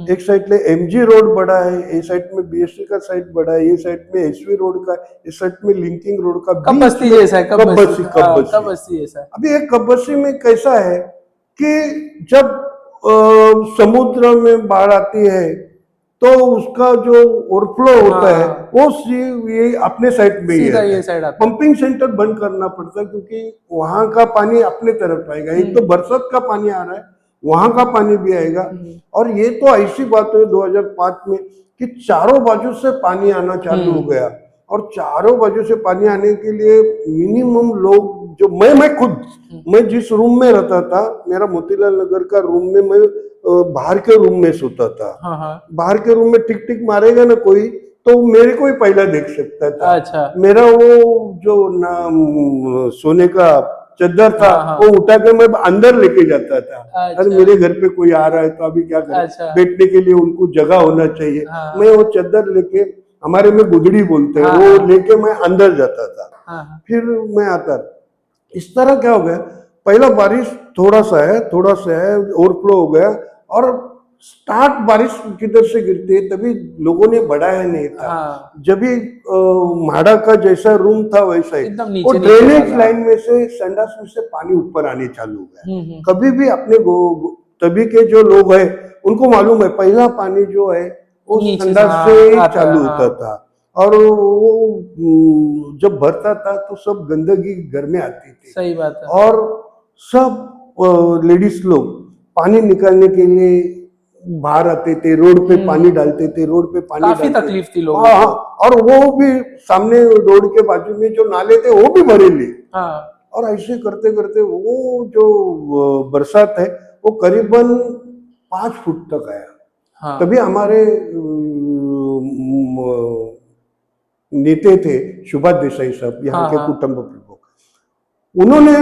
एक साइड में एमजी रोड बड़ा है, एक साइड में बीएससी का साइड बड़ा है, ये साइड में एसवी रोड का, इस साइड में लिंकिंग रोड का, कब बस्ती जैसा है, कब बस्ती कब बस्ती जैसा है। अभी एक कब बस्ती में कैसा है कि जब समुद्र में बाढ़ आती है तो उसका जो ओवरफ्लो होता है वो ये अपने साइड में ही सीधा है। ये साइड आता है। पंपिंग सेंटर बंद करना पड़ता है, क्योंकि वहां का पानी अपने तरफ आएगा। एक तो बरसात का पानी आ रहा है, वहां का पानी भी आएगा। और ये तो ऐसी बात है 2005 में कि चारों बाजू से पानी आना चालू हो गया। और चारों बाजू से पानी आने के लिए मिनिमम लोग, जो मैं खुद, मैं जिस रूम में रहता था, मेरा मोतीलाल नगर का रूम में, मैं बाहर के रूम में सोता था। बाहर के रूम में टिक टिक मारेगा ना कोई, तो मेरे को ही पहला देख सकता था। अच्छा। मेरा वो जो सोने का चद्दर था, वो उठा के मैं अंदर लेके जाता था। अरे मेरे घर पे कोई आ रहा है तो अभी क्या करें, बैठने के लिए उनको जगह होना चाहिए। मैं वो चद्दर लेके, हमारे में गुदड़ी बोलते हैं, वो लेके मैं अंदर जाता था। फिर मैं आता। इस तरह क्या हो गया, पहला बारिश थोड़ा सा है ओवरफ्लो हो गया। और स्टार्ट बारिश किधर से गिरती है, तभी लोगों ने बढ़ाया नहीं था। जब भी म्हाड़ा का जैसा रूम था वैसा ही, और ड्रेनेज लाइन में से, संडास में से पानी ऊपर आने चालू हो गया। कभी भी अपने तभी के जो लोग हैं उनको मालूम है, पहला पानी जो है वो संडास से ही चालू होता था। और वो जब भरता था तो सब गंदगी घर में आती थी। सही बात है। और सब लेडीज लोग पानी निकालने के लिए बाहर आते थे, रोड पे पानी डालते थे, रोड पे पानी काफी डालते तकलीफ थी लोगों को। और वो भी सामने रोड के बाजू में जो नाले थे वो भी भरे ले। और ऐसे करते करते वो जो बरसात है वो करीबन 5 फुट तक आया। तभी हमारे नेते थे सुभाष देसाई साहब, यहाँ के कुटुंब प्रमुख, उन्होंने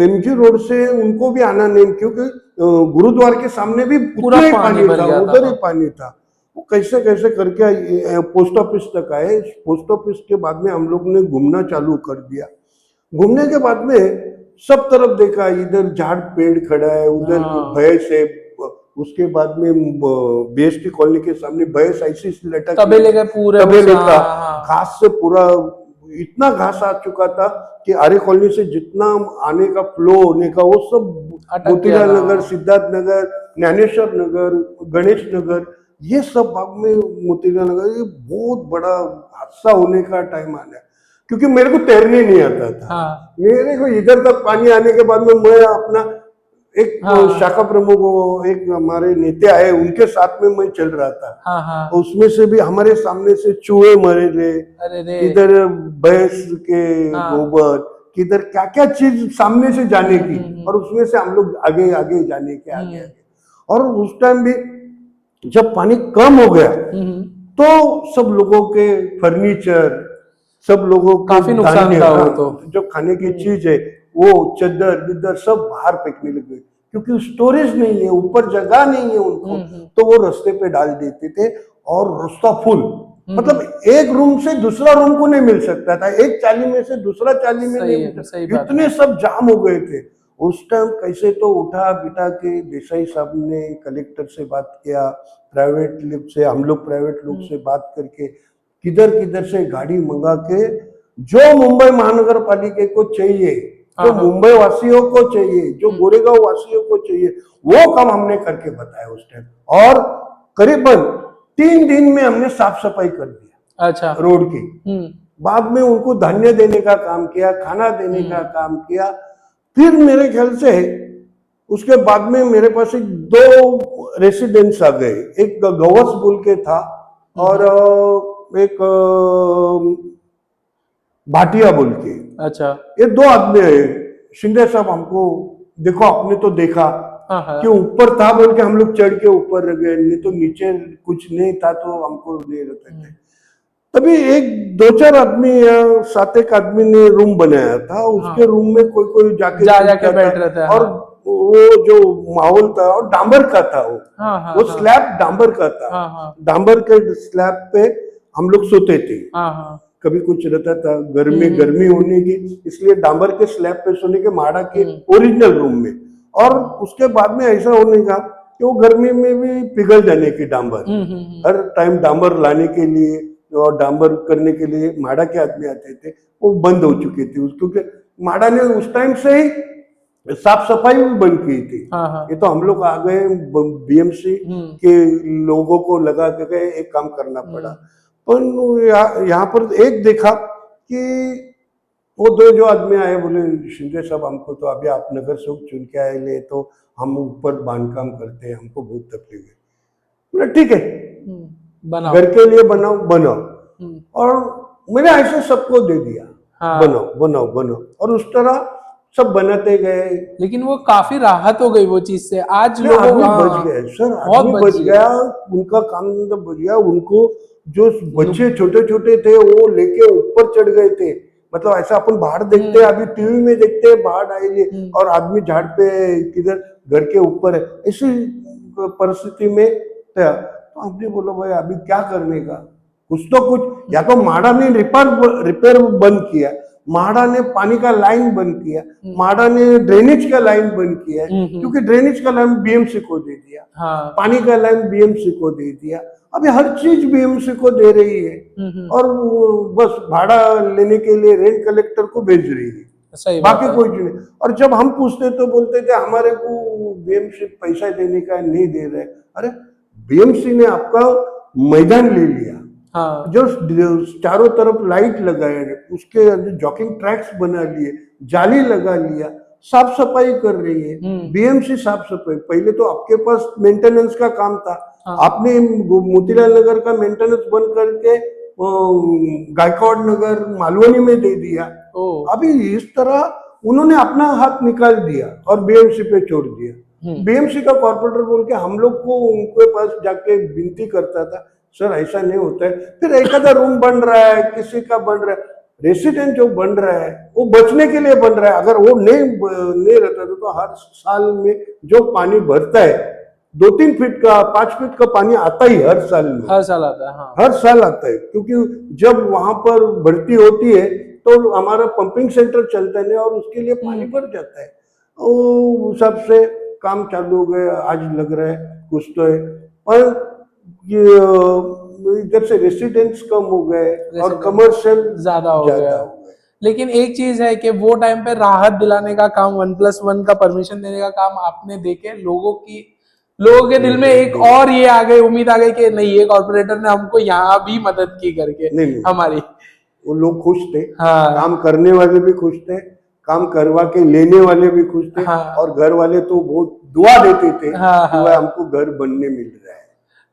एमजी रोड से उनको भी आना नहीं, क्योंकि गुरुद्वार के सामने भी उतना ही पानी था, उधर ही पानी था। वो कैसे कैसे करके पोस्ट ऑफिस तक आए। पोस्ट ऑफिस के बाद में हम लोग ने घूमना चालू कर दिया। घूमने के बाद में सब तरफ देखा, इधर झाड़ पेड़ खड़ा है, उधर भैंस है, उसके बाद में बीएसटी कॉलोनी के सामने भैंस ऐसी लटक, तबेले का घास से पूरा इतना घास आ चुका था कि आर्य कॉलोनी से जितना आने का फ्लो होने का वो सब मोतीलाल नगर, सिद्धार्थ नगर, ज्ञानेश्वर नगर, गणेश नगर, ये सब भाग में मोतीलाल नगर, ये बहुत बड़ा हादसा होने का टाइम आ गया। क्योंकि मेरे को तैरने नहीं आता था। मेरे को इधर तक पानी आने के बाद में मैं अपना एक शाखा प्रमुख, एक हमारे नेता आए, उनके साथ में मैं चल रहा था। उसमें से भी हमारे सामने से चूहे मरे थे, इधर भैंस के गोबर, किधर क्या क्या चीज सामने से जाने की, और उसमें से हम लोग आगे आगे जाने के आगे। और उस टाइम भी जब पानी कम हो गया तो सब लोगों के फर्नीचर, सब लोगों के काफी नुकसान था। वो तो जो खाने की चीज है वो चद्दर बिद्दर सब बाहर फेंकने लगे, क्योंकि स्टोरेज नहीं है, ऊपर जगह नहीं है उनको। तो वो रास्ते पे डाल देते थे और रास्ता फुल, मतलब एक रूम से दूसरा रूम को नहीं मिल सकता था, एक चाली में से दूसरा चाली में नहीं मिल सकता, इतने सब जाम हो गए थे। उस टाइम कैसे तो उठा बिठा के देसाई साहब ने कलेक्टर से बात किया, प्राइवेट लिफ्ट से, हम लोग प्राइवेट लोग से बात करके किधर किधर से गाड़ी मंगा के, जो मुंबई महानगर पालिका को चाहिए, जो मुंबई वासियों को चाहिए, जो गोरेगांव वासियों को चाहिए, वो काम हमने करके बताया उस टाइम। और करीबन 3 दिन में हमने साफ सफाई कर दिया। अच्छा। रोड की। बाद में उनको धान्य देने का काम किया, खाना देने का काम किया। फिर मेरे ख्याल से उसके बाद में मेरे पास 2 रेसिडेंट्स आ गए, एक गवस बोल के था और एक भाटिया बोल के। अच्छा। ये 2 आदमी है। शिंदे साहब हमको देखो, आपने तो देखा, हाँ हाँ कि ऊपर था बोल के हम लोग चढ़ के ऊपर रह गए, नहीं तो नीचे कुछ नहीं था तो हमको नहीं रहते थे। तभी एक दो चार आदमी या सात एक आदमी ने रूम बनाया था, उसके हाँ रूम में कोई कोई जाके जा छुप जाके बैठ जाता। रहे थे, और हाँ वो जो माहौल था और डांबर का था हाँ हाँ वो हाँ स्लैब डांबर का था। हाँ हाँ डांबर के स्लैब पे हम लोग सोते थे। हाँ हाँ कभी कुछ रहता था गर्मी हम्म गर्मी होने की, इसलिए डांबर के स्लैब पे सोने के, माड़ा के हम्म ओरिजिनल रूम में। और उसके बाद में ऐसा होने का कि वो गर्मी में भी पिघल जाने की डांबर, हम्म। हर टाइम डांबर लाने के लिए और डांबर करने के लिए माड़ा के आदमी आते थे, वो बंद हो चुकी थी क्योंकि माड़ा ने उस टाइम से ही साफ सफाई भी बंद की थी। हाँ हाँ ये तो हम लोग आ गए बीएमसी हम्म के लोगों को लगा के गए, एक काम करना पड़ा। हम्म पर यहाँ पर एक देखा कि वो दो जो आदमी आए, बोले शिंदे साहब हमको तो अभी आप नगर सेवक चुन के आए ले, तो हम ऊपर बांधकाम करते हैं, हमको बहुत तकलीफ है। बोले ठीक है, बनाओ। घर के लिए बनाओ बनाओ। हम्म, और मैंने ऐसे सबको दे दिया, हाँ बनाओ बनाओ बनाओ, और उस तरह सब बनाते गए। लेकिन वो काफी राहत हो गई वो चीज से, आज नहीं, लोगों आदमी बच हाँ गए सर, बहुत आदमी बच बच गए। गया, उनका काम धंधा बच गया। उनको जो नुक- बच्चे छोटे छोटे थे वो लेके ऊपर चढ़ गए थे। मतलब ऐसा अपन बाहर देखते हैं, अभी टीवी में देखते हैं बाढ़ आएगी हम्म, और आदमी झाड़ पे किधर घर के ऊपर है, ऐसी परिस्थिति में था। तो हमने बोला भाई अभी क्या करने का, कुछ तो कुछ, या तो माड़ा ने रिपेयर बंद किया, माड़ा ने पानी का लाइन बंद किया, माड़ा ने ड्रेनेज का लाइन बंद किया है, क्योंकि ड्रेनेज का लाइन बीएमसी को दे दिया, हाँ पानी का लाइन बीएमसी को दे दिया, अभी हर चीज बीएमसी को दे रही है। और वो बस भाड़ा लेने के लिए रेंट कलेक्टर को भेज रही है, सही बात बाकी है। कोई चीज नहीं। और जब हम पूछते तो बोलते थे हमारे को बीएमसी पैसा देने का नहीं दे रहे। अरे बीएमसी ने आपका मैदान ले लिया, हाँ जो चारों तरफ लाइट लगाए, उसके अंदर जॉगिंग ट्रैक्स बना लिए, जाली लगा लिया, साफ सफाई कर रही है बीएमसी। साफ सफाई पहले तो आपके पास मेंटेनेंस का काम था, हाँ आपने मोतीलाल नगर का मेंटेनेंस बंद करके गायकवाड़ नगर मालवनी में दे दिया। ओ अभी इस तरह उन्होंने अपना हाथ निकाल दिया और बीएमसी पे छोड़ दिया। बीएमसी का कॉर्पोरेटर बोल के हम लोग को उनके पास जाके विनती करता था, सर ऐसा नहीं होता है। फिर एक आधा रूम बन रहा है, किसी का बन रहा है, रेसिडेंट जो बन रहा है वो बचने के लिए बन रहा है। अगर वो नहीं रहता तो हर साल में जो पानी भरता है 2-3 फीट का 5 फीट का पानी आता ही हर साल में, हर साल आता है, हाँ हर साल आता है। क्योंकि जब वहां पर भर्ती होती है तो हमारा पंपिंग सेंटर चलता है और उसके लिए पानी भर जाता है। वो सबसे काम चालू हो गया, आज लग रहा है कुछ तो है। पर इधर से रेसिडेंट्स कम हो गए और कमर्शियल ज्यादा हो गया। हो गए। लेकिन एक चीज है कि वो टाइम पे राहत दिलाने का काम 1+1 का परमिशन देने का काम आपने देके लोगों के दिल में एक और ये आ गई, उम्मीद आ गई कि नहीं ये कॉर्पोरेटर ने हमको यहाँ भी मदद की करके नहीं हमारी। वो लोग खुश थे, हाँ काम करने वाले भी खुश थे, काम करवा के लेने वाले भी खुश थे। हाँ और घर वाले तो बहुत दुआ देते थे हाँ कि भाई हमको घर बनने मिल रहा है।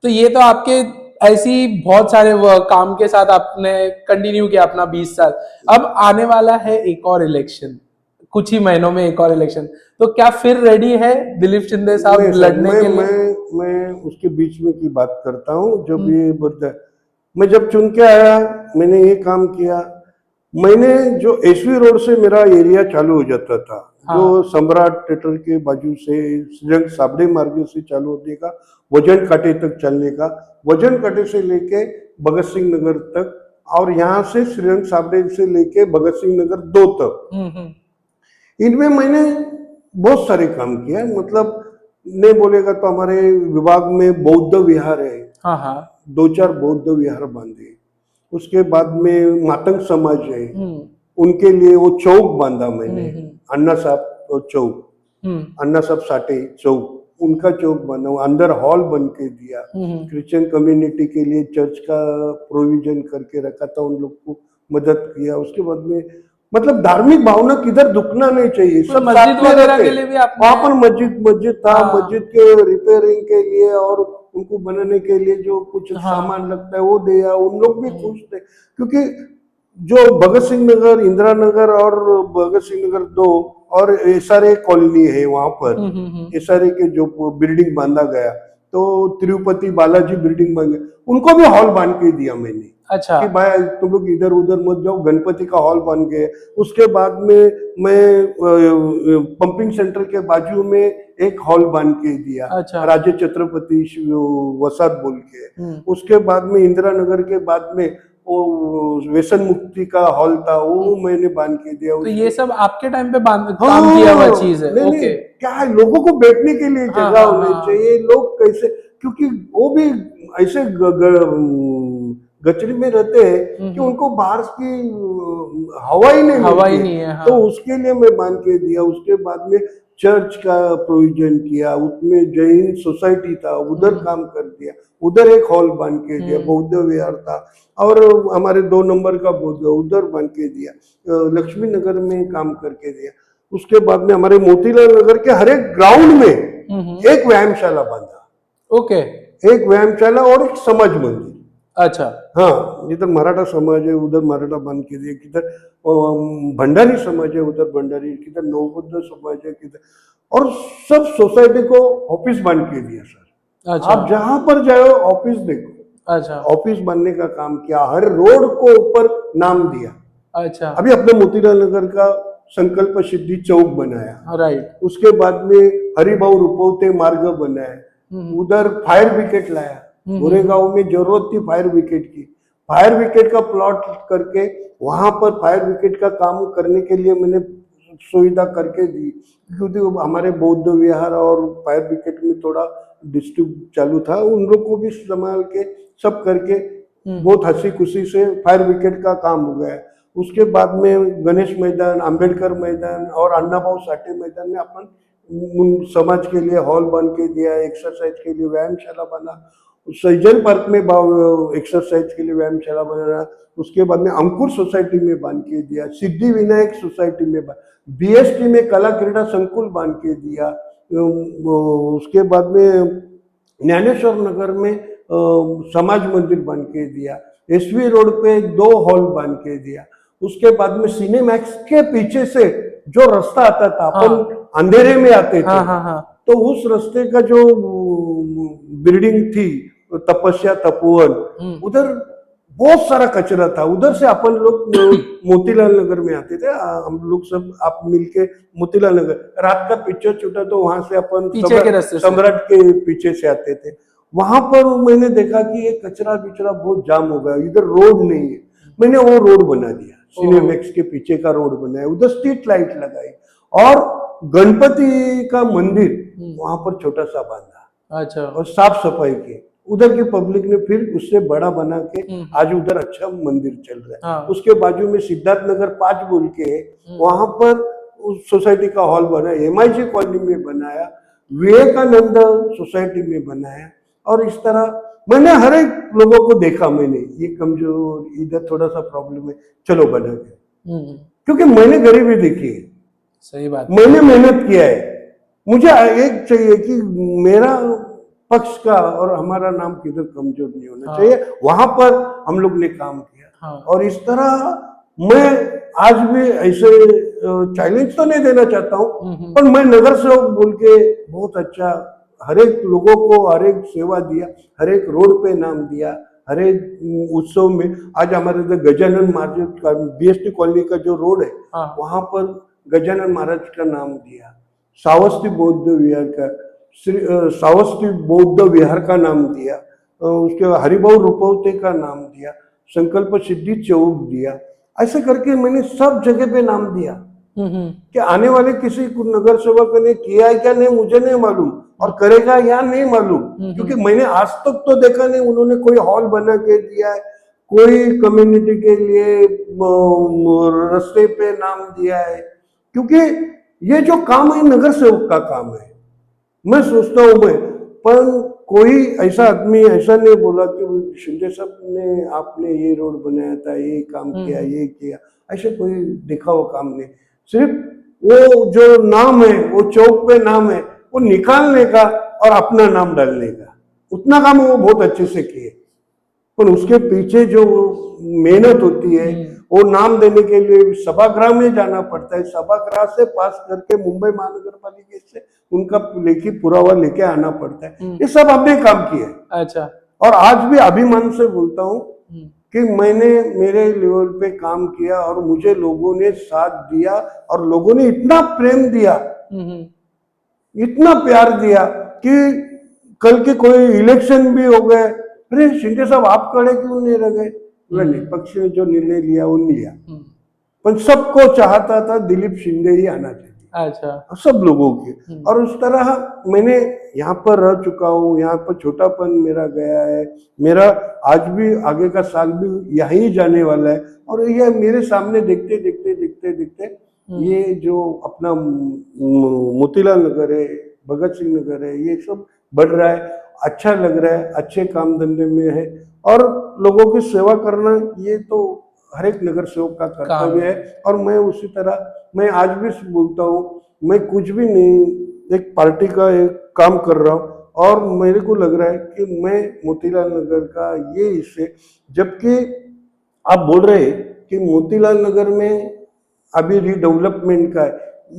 तो ये तो आपके ऐसी बहुत सारे काम के साथ आपने कंटिन्यू किया अपना 20 साल। अब आने वाला है एक और इलेक्शन, कुछ ही महीनों में एक और इलेक्शन, तो क्या फिर रेडी है दिलीप शिंदे साहब नहीं सर, लड़ने के लिए? मैं उसके बीच में की बात करता हूँ। जब ये बोलता है, मैं जब चुन के आया मैंने ये काम किया। मैंने जो एसवी रोड से मेरा एरिया चालू हो जाता था, जो सम्राट थिएटर के बाजू से श्रीरंग साबड़े मार्ग से चालू होने का, वजन काटे तक चलने का, वजन काटे से लेके भगत सिंह नगर तक, और यहाँ से श्रीरंग साबड़े से लेके भगत सिंह नगर 2 तक, इनमें मैंने बहुत सारे काम किया। मतलब नहीं बोलेगा तो हमारे विभाग में बौद्ध विहार है, हाँ हाँ 2-4 बौद्ध विहार बांधे। उसके बाद में मातंग समाज है, उनके लिए वो चौक बांधा मैंने, अन्ना साहब चौक, अन्ना साहब साठे चौक, उनका चौक बना, अंदर हॉल बन के दिया। क्रिश्चियन कम्युनिटी के लिए चर्च का प्रोविजन करके रखा था, उन लोग को मदद किया। उसके बाद में मतलब धार्मिक भावना किधर दुखना नहीं चाहिए, सब मस्जिद वगैरह के लिए भी आप वहां पर मस्जिद था। मस्जिद के रिपेयरिंग के लिए और उनको बनाने के लिए जो कुछ सामान लगता है वो दिया। उन लोग भी खुश थे, क्योंकि जो भगत सिंह नगर, इंदिरा नगर और भगत सिंह नगर 2 और एसआरए कॉलोनी है वहां पर, एसआरए के जो बिल्डिंग बांधा गया, तो तिरुपति बालाजी बिल्डिंग बन गया, उनको भी हॉल बांध के दिया मैंने। अच्छा। कि भाई तुम लोग इधर उधर मत जाओ, गणपति का हॉल बन गए। उसके बाद में मैं पंपिंग सेंटर के बाजू में एक हॉल बन के दिया, अच्छा। राजे छत्रपति वसात बोल के। उसके बाद में इंदिरा नगर के बाद में वो व्यसन मुक्ति का हॉल था, वो मैंने बांध के दिया। तो ये सब आपके टाइम पे काम हाँ, किया हुआ चीज है। नहीं, ओके। नहीं, क्या है, लोगों को बैठने के लिए हाँ, जगह हाँ, होनी हाँ। चाहिए। लोग कैसे, क्योंकि वो भी ऐसे गचड़ी में रहते हैं कि उनको बाहर की हवा ही नहीं हवा ही मिलती नहीं है। हाँ। तो उसके लिए मैं बांध के दिया। उसके बाद में चर्च का प्रोविजन किया, उसमें जैन सोसाइटी था, उधर काम कर दिया, उधर एक हॉल बांध के दिया, बौद्ध विहार था, और हमारे 2 नंबर का बौद्ध उधर बांध के दिया, लक्ष्मी नगर में काम करके दिया। उसके बाद में हमारे मोतीलाल नगर के हर एक ग्राउंड में एक व्यायामशाला बांधा। ओके। एक व्यायामशाला और एक समाज मंदिर। अच्छा। हाँ, जिधर मराठा समाज है उधर मराठा बांध के दिया, किधर भंडारी समाज है उधर भंडारी, किधर नवबुद्ध समाज है, किधर, और सब सोसाइटी को ऑफिस बांध के दिया सर। अच्छा। आप जहां पर जाओ ऑफिस देखो। अच्छा। ऑफिस बनने का काम किया, हर रोड को ऊपर नाम दिया। अच्छा। अभी अपने मोतीलाल नगर का संकल्प सिद्धि चौक बनाया, राइट। उसके बाद में हरिभाऊ रुपवते मार्ग बनाया, उधर फायर ब्रिगेड लाया। गोरेगांव में जरूरत थी फायर ब्रिगेड की, फायर ब्रिगेड का प्लॉट करके वहां पर फायर ब्रिगेड का काम करने के लिए मैंने सुविधा करके दी, क्योंकि हमारे बौद्ध विहार और फायर ब्रिगेड में थोड़ा डिस्ट्रिक्ट चालू था, उन लोग को भी संभाल के सब करके बहुत हंसी खुशी से फायर ब्रिगेड का काम हो गया। उसके बाद में गणेश मैदान, अंबेडकर मैदान और अन्ना भाऊ साठे मैदान में अपन समाज के लिए हॉल बन के दिया, एक्सरसाइज के लिए व्यायामशाला बना। सैजन पार्क में एक्सरसाइज के लिए व्यायामशाला बनाना। उसके बाद में अंकुर सोसाइटी में बांध के दिया, सिद्धि विनायक सोसाइटी में, बीएसटी में कला क्रीड़ा संकुल बांध के दिया। उसके बाद में ज्ञानेश्वर नगर में समाज मंदिर बांध के दिया, एसवी रोड पे 2 हॉल बांध के दिया। उसके बाद में सिनेमैक्स के पीछे से जो रास्ता आता था, अपन अंधेरे में आते थे, तो उस रास्ते का जो बिल्डिंग थी तपस्या तपोवन, उधर बहुत सारा कचरा था, उधर से अपन लोग मोतीलाल नगर में आते थे। हम लोग सब आप मिलके मोतीलाल नगर, रात का पिक्चर छूटा तो वहां से अपन सम्राट के पीछे से आते थे। वहां पर मैंने देखा कि ये कचरा बिचरा बहुत जाम हो गया, इधर रोड नहीं है, मैंने वो रोड बना दिया, सिनेमैक्स के पीछे का रोड बनाया, उधर स्ट्रीट लाइट लगाई, और गणपति का मंदिर वहां पर छोटा सा बांधा। अच्छा। और साफ सफाई की, उधर की पब्लिक ने फिर उससे बड़ा बना के आज उधर अच्छा मंदिर चल रहा है। उसके बाजू में सिद्धार्थ नगर 5 बोल के है, वहां पर उस सोसाइटी का हॉल बना, MIG कॉलोनी में बनाया, विवेकानंद सोसाइटी में बनाया, और इस तरह मैंने हर एक लोगों को देखा, मैंने ये कमजोर, इधर थोड़ा सा प्रॉब्लम है, चलो बना के, क्योंकि मैंने गरीबी देखी है। सही बात, मैंने मेहनत किया है। मुझे एक चाहिए कि मेरा पक्ष का और हमारा नाम किधर कमजोर नहीं होना चाहिए, वहां पर हम लोग ने काम किया। और इस तरह मैं आज भी ऐसे चैलेंज तो नहीं देना चाहता हूँ, पर मैं नगर सेवक बोल के बहुत अच्छा हर एक लोगों को हर एक सेवा दिया, हर एक रोड पे नाम दिया, हर एक उत्सव में। आज हमारे इधर गजानन महाराज का BST कॉलोनी का जो रोड है, वहां पर गजानन महाराज का नाम दिया, सावस्ती बौद्ध विहार का सावस्ती बौद्ध विहार का नाम दिया, उसके हरिभाऊ रुपवते का नाम दिया, संकल्प सिद्धि चौक दिया। ऐसे करके मैंने सब जगह पे नाम दिया कि आने वाले किसी नगर सेवक ने किया है क्या नहीं मुझे नहीं मालूम, और करेगा या नहीं मालूम, क्योंकि मैंने आज तक तो देखा नहीं उन्होंने कोई हॉल बना के दिया है, कोई कम्युनिटी के लिए रास्ते पे नाम दिया है, क्योंकि ये जो काम है नगर सेवक का काम है। मैं सोचता हूँ पर कोई ऐसा आदमी ऐसा नहीं बोला कि शिंदे साहब ने आपने ये रोड बनाया था, ये काम किया, ये किया, ऐसे कोई देखा हुआ काम नहीं। सिर्फ वो जो नाम है, वो चौक पे नाम है, वो निकालने का और अपना नाम डालने का, उतना काम वो बहुत अच्छे से किए। पर उसके पीछे जो मेहनत होती है, वो नाम देने के लिए सभागृह में जाना पड़ता है, सभागृह से पास करके मुंबई महानगर पालिका से उनका लेखी पुरावा लेके आना पड़ता है। ये सब हमने काम किया है। अच्छा। और आज भी अभिमान से बोलता हूँ कि मैंने मेरे लेवल पे काम किया और मुझे लोगों ने साथ दिया और लोगों ने इतना प्रेम दिया, इतना प्यार दिया कि कल के कोई इलेक्शन भी हो गए, अरे शिंदे साहब आप खड़े क्यों नहीं रह गए? नहीं, पक्ष ने जो निर्णय लिया वो लिया, पर सबको चाहता था दिलीप शिंदे ही आना चाहिए। अच्छा। सब लोगों की। और उस तरह मैंने यहाँ पर रह चुका हूँ, यहाँ पर छोटापन मेरा गया है, मेरा आज भी आगे का साल भी यहीं जाने वाला है। और ये मेरे सामने देखते देखते देखते देखते ये जो अपना मोतीलाल नगर है, भगत सिंह नगर है, ये सब बढ़ रहा है, अच्छा लग रहा है, अच्छे काम धंधे में है। और लोगों की सेवा करना ये तो हर एक नगर सेवक का कर्तव्य है। और मैं उसी तरह, मैं आज भी बोलता हूँ, मैं कुछ भी नहीं, एक पार्टी का एक काम कर रहा हूँ और मेरे को लग रहा है कि मैं मोतीलाल नगर का ये हिस्से, जबकि आप बोल रहे हैं कि मोतीलाल नगर में अभी रीडेवलपमेंट का है,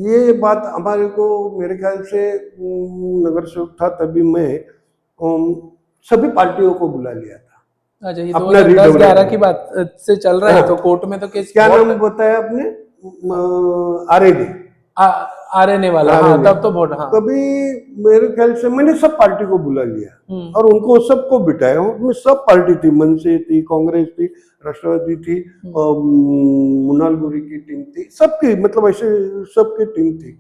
ये बात हमारे को मेरे ख्याल से नगर सेवक था तभी मैं सभी पार्टियों को बुला लिया था। अच्छा, ये अपना 2010-11 की बात से चल रहा है। तो कोर्ट में तो केस क्या नाम बताया आपने? आरएनए, आरएनए वाला। हाँ, तब तो वोट। हाँ, कभी मेरे ख्याल से मैंने सब पार्टी को बुला लिया और उनको सबको बिठाया। उसमें सब पार्टी थी, मनसे थी, कांग्रेस थी, राष्ट्रवादी थी, मुनाल गोरी की टीम थी, सबकी, मतलब ऐसे सबकी टीम थी।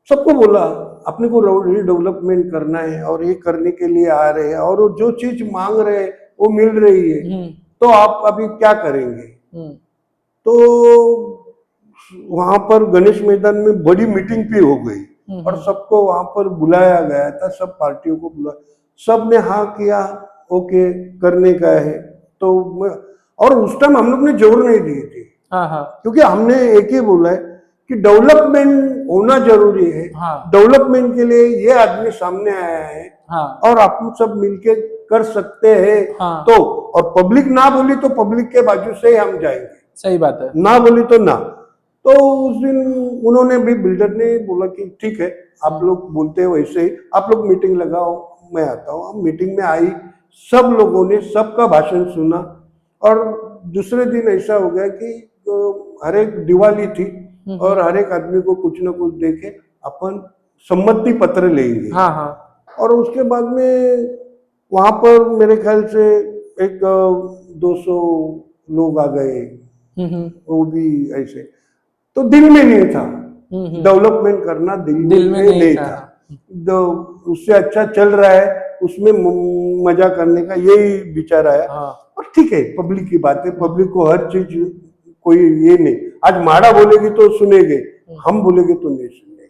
सबको बोला अपने को रीडेवलपमेंट करना है और ये करने के लिए आ रहे हैं और जो चीज मांग रहे हैं वो मिल रही है, तो आप अभी क्या करेंगे? तो वहां पर गणेश मैदान में बड़ी मीटिंग भी हो गई और सबको वहां पर बुलाया गया था, सब पार्टियों को बुलाया, सब ने हाँ किया, ओके करने का है। तो और उस टाइम हम लोग ने जोर नहीं दिए थे, क्योंकि हमने एक ही बोला है कि डेवलपमेंट होना जरूरी है। डेवलपमेंट के लिए ये आदमी सामने आया है और आप सब मिलके कर सकते हैं। तो और पब्लिक ना बोली तो पब्लिक के बाजू से ही हम जाएंगे। सही बात है। ना बोली तो ना। तो उस दिन उन्होंने भी, बिल्डर ने बोला कि ठीक है, आप लोग बोलते हो वैसे ही, आप लोग मीटिंग लगाओ, मैं आता हूँ। हम मीटिंग में आई, सब लोगों ने सबका भाषण सुना और दूसरे दिन ऐसा हो गया कि हर एक दिवाली थी और हर एक आदमी को कुछ ना कुछ देके अपन सम्मति पत्र लेंगे। और उसके बाद में वहां पर मेरे ख्याल से एक 200 लोग आ गए, वो भी ऐसे। तो दिल में नहीं था, डेवलपमेंट करना दिल में नहीं था। तो उससे अच्छा चल रहा है, उसमें मजा करने का यही विचार आया। और ठीक है, पब्लिक की बात है, पब्लिक को हर चीज कोई ये नहीं, आज माड़ा बोलेगी तो सुनेंगे, हम बोलेंगे तो नहीं सुनेंगे।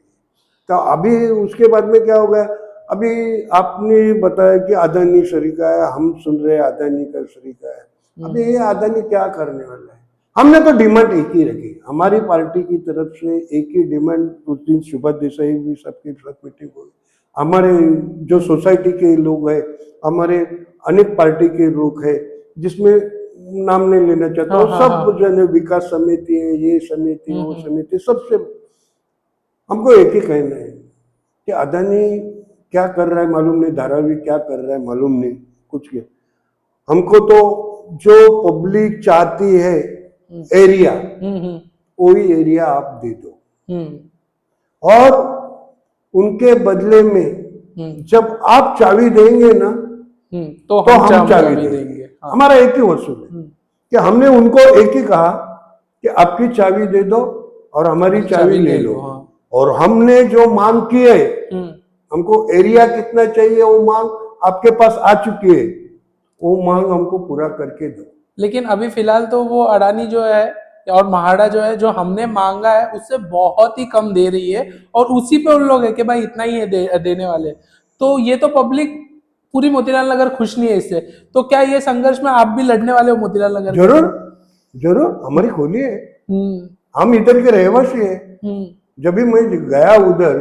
तो अभी उसके बाद में क्या हो गया, अभी आपने बताया कि अदानी शरीका है, हम सुन रहे हैं अदानी का शरीका है। अभी ये अदानी क्या करने वाला है? हमने तो डिमांड एक ही रखी, हमारी पार्टी की तरफ से एक ही डिमांड। उस दिन सुभाष देसाई भी सबके साथ मीटिंग हुई, हमारे जो सोसाइटी के लोग हैं, हमारे अनेक पार्टी के लोग हैं, जिसमें नाम नहीं लेना चाहता हूँ, सब जन विकास समिति है, ये समिति वो समिति, सबसे हमको एक ही कहना है कि अदानी क्या कर रहा है मालूम नहीं, धारावी क्या कर रहा है मालूम नहीं, कुछ के हमको तो जो पब्लिक चाहती है एरिया, वही एरिया आप दे दो। और उनके बदले में जब आप चाबी देंगे ना, तो हम चाबी देंगे। हमारा एक ही वसूल है कि हमने उनको एक ही कहा कि आपकी चाबी दे दो और हमारी चाबी ले लो। और हमने जो मांग की है, हमको एरिया कितना चाहिए वो मांग आपके पास आ चुकी है, वो मांग हमको पूरा करके दो। लेकिन अभी फिलहाल तो वो अडानी जो है और महाड़ा जो है, जो हमने मांगा है उससे बहुत ही कम दे रही है और उसी पे उन लोग है कि भाई इतना ही है देने वाले। तो ये तो पब्लिक पूरी मोतीलाल नगर खुश नहीं है इससे। तो क्या ये संघर्ष में आप भी लड़ने वाले हो मोतीलाल नगर? जरूर जरूर, हमारी खोली है, हम इधर के रहवासी है। जब भी मैं गया उधर,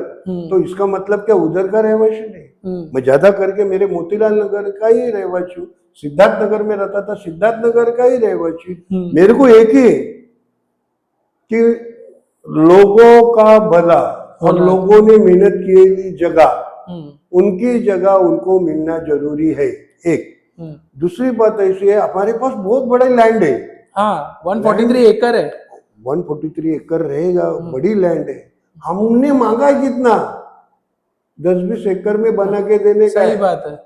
तो इसका मतलब क्या उधर का रहवासी नहीं, मैं ज्यादा करके मेरे मोतीलाल नगर का ही रहवासी हूँ। सिद्धार्थ नगर में रहता था, सिद्धार्थ नगर का ही रहवासी। हम्म। मेरे को एक ही है कि लोगों का भला और होना। लोगों ने मेहनत की जगह, हम्म। उनकी जगह उनको मिलना जरूरी है। एक हम्म। दूसरी बात ऐसी है, हमारे पास बहुत बड़ा लैंड है। हाँ 143 एकड़ है। 143 एकड़ रहेगा, हम्म। बड़ी लैंड है। हमने मांगा है कितना? 10-20 एकड़ में बना के देने का सही है। बात है।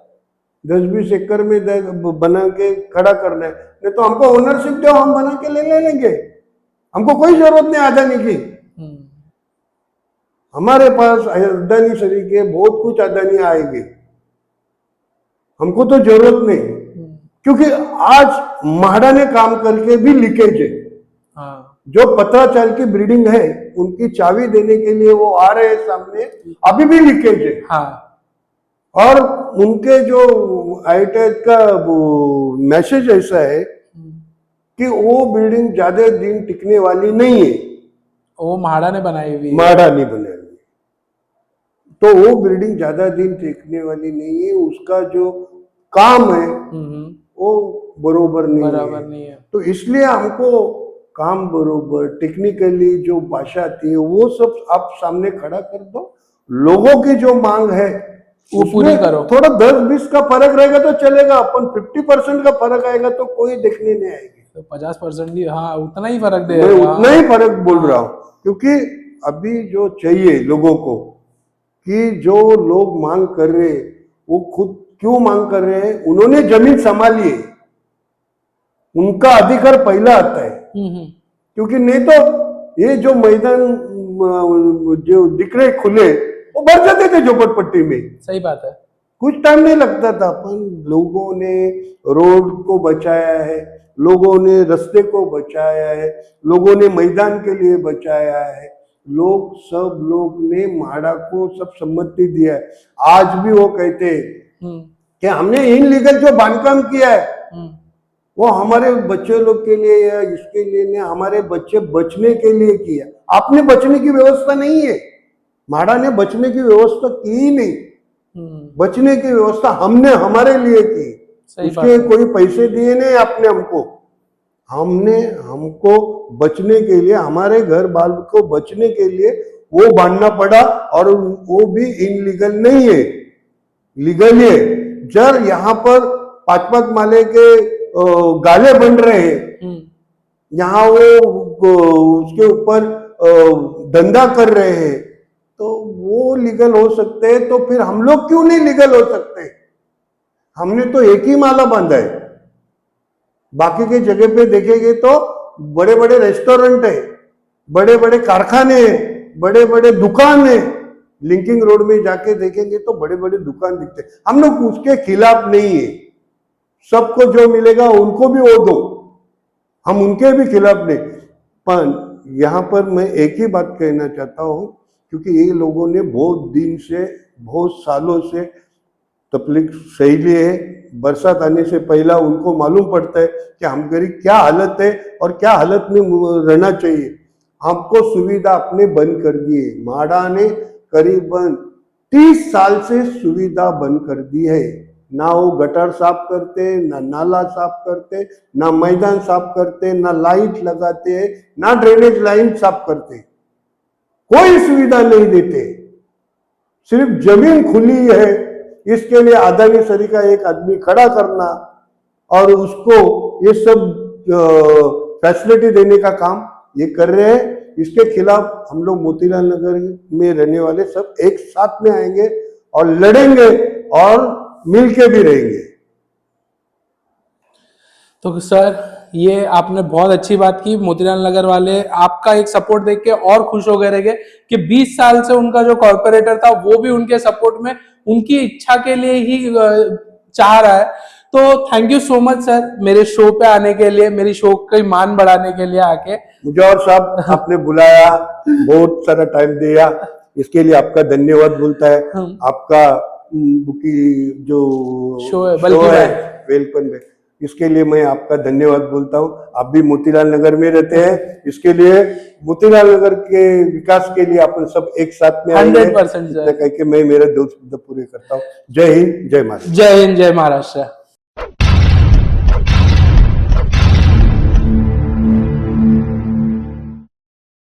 10-20 एकड़ में बना के खड़ा करना है। नहीं तो हमको ओनरशिप दो, हम बना के ले लेंगे। हमको कोई जरूरत नहीं अदानी की। हम्म। हमारे पास अदानी सरीके बहुत कुछ अदानी आएंगे, हमको तो जरूरत नहीं। क्योंकि आज म्हाडा ने काम करके भी लीकेज है। हाँ जो पत्राचाल की ब्रीडिंग है, उनकी चाबी देने के लिए वो आ रहे हैं सामने, अभी भी लीकेज है। हाँ। और उनके जो आईटेक का मैसेज ऐसा है कि वो बिल्डिंग ज्यादा दिन टिकने वाली नहीं है। वो म्हाडा ने बनाई हुई है। म्हाडा नहीं बनाई, तो वो बिल्डिंग ज्यादा दिन टिकने वाली नहीं है। उसका जो काम है वो बरोबर नहीं बराबर है। नहीं है। तो इसलिए हमको काम बरोबर टेक्निकली जो भाषा आती है वो सब आप सामने खड़ा कर दो। लोगों की जो मांग है वो पूरी करो। थोड़ा 10-20 का फर्क रहेगा तो चलेगा, अपन 50% का फर्क आएगा तो कोई देखने नहीं आएगी। तो 50% भी, हाँ उतना ही फर्क मैं देगा। उतना ही फर्क बोल रहा हूँ, क्योंकि अभी जो चाहिए लोगों को कि जो लोग मांग कर रहे हैं वो खुद क्यों मांग कर रहे हैं, उन्होंने जमीन संभाली है, उनका अधिकार पहला आता है। क्योंकि नहीं तो ये जो मैदान जो दिख रहे खुले वो भर जाते थे झोपड़पट्टी में। सही बात है। कुछ टाइम नहीं लगता था। अपन लोगों ने रोड को बचाया है, लोगों ने रास्ते को बचाया है, लोगों ने मैदान के लिए बचाया है, सब लोग ने म्हाडा को सब सम्मति दिया है। आज भी वो कहते हैं कि हमने इनलीगल जो बांधकाम किया है वो हमारे बच्चे लोग के लिए या इसके लिए नहीं, हमारे बच्चे बचने के लिए किया। आपने बचने की व्यवस्था नहीं है, म्हाडा ने बचने की व्यवस्था की ही नहीं। बचने की व्यवस्था हमने हमारे लिए की, उसके कोई पैसे दिए नहीं आपने हमको। हमको बचने के लिए, हमारे घर बाल को बचने के लिए वो बांधना पड़ा, और वो भी इनलीगल नहीं है, लीगल है। जब यहाँ पर 5-5 माले के गाले बन रहे हैं, यहाँ वो उसके ऊपर धंधा कर रहे हैं, तो वो लीगल हो सकते हैं, तो फिर हम लोग क्यों नहीं लीगल हो सकते? हमने तो एक ही माला बांधा है। बाकी के जगह पे देखेंगे तो बड़े बड़े रेस्टोरेंट है, बड़े बड़े कारखाने हैं, बड़े बड़े दुकान है। लिंकिंग रोड में जाके देखेंगे तो बड़े बड़े दुकान दिखते हैं। हम लोग उसके खिलाफ नहीं है, सबको जो मिलेगा उनको भी वो दो, हम उनके भी खिलाफ नहीं। पर यहाँ पर मैं एक ही बात कहना चाहता हूँ, क्योंकि ये लोगों ने बहुत दिन से, बहुत सालों से तकलीफ सही ली है। बरसात आने से पहला उनको मालूम पड़ता है कि हम गरीब क्या हालत है और क्या हालत में रहना चाहिए। हमको सुविधा अपने बंद कर दी है। म्हाडा ने करीबन 30 साल से सुविधा बंद कर दी है। ना वो गटर साफ करते, ना नाला साफ करते, ना मैदान साफ करते, ना लाइट लगाते, ना ड्रेनेज लाइन साफ करते, कोई सुविधा नहीं देते। सिर्फ जमीन खुली है, इसके लिए अदानी सरी का एक आदमी खड़ा करना और उसको ये सब फैसिलिटी देने का काम ये कर रहे हैं। इसके खिलाफ हम लोग मोतीलाल नगर में रहने वाले सब एक साथ में आएंगे और लड़ेंगे और मिलके भी रहेंगे। तो सर ये आपने बहुत अच्छी बात की। मोतीलाल नगर वाले आपका एक सपोर्ट देख के और खुश हो गए रहेंगे कि 20 साल से उनका जो कॉर्पोरेटर था वो भी उनके सपोर्ट में, उनकी इच्छा के लिए ही चाह रहा है। तो thank you so much sir, मेरे शो पे आने के लिए, मेरी शो की मान बढ़ाने के लिए आके। मुझे और साहब आपने बुलाया, बहुत सारा टाइम दिया, इसके लिए आपका धन्यवाद बोलता है। आपका की जो शो है वेलकम है, इसके लिए मैं आपका धन्यवाद बोलता हूँ। आप भी मोतीलाल नगर में रहते हैं, इसके लिए मोतीलाल नगर के विकास के लिए अपन सब एक साथ में 100% कह के मैं मेरे दोस्त पूरे करता हूँ। जय हिंद, जय महाराष्ट्र। जय हिंद, जय महाराष्ट्र।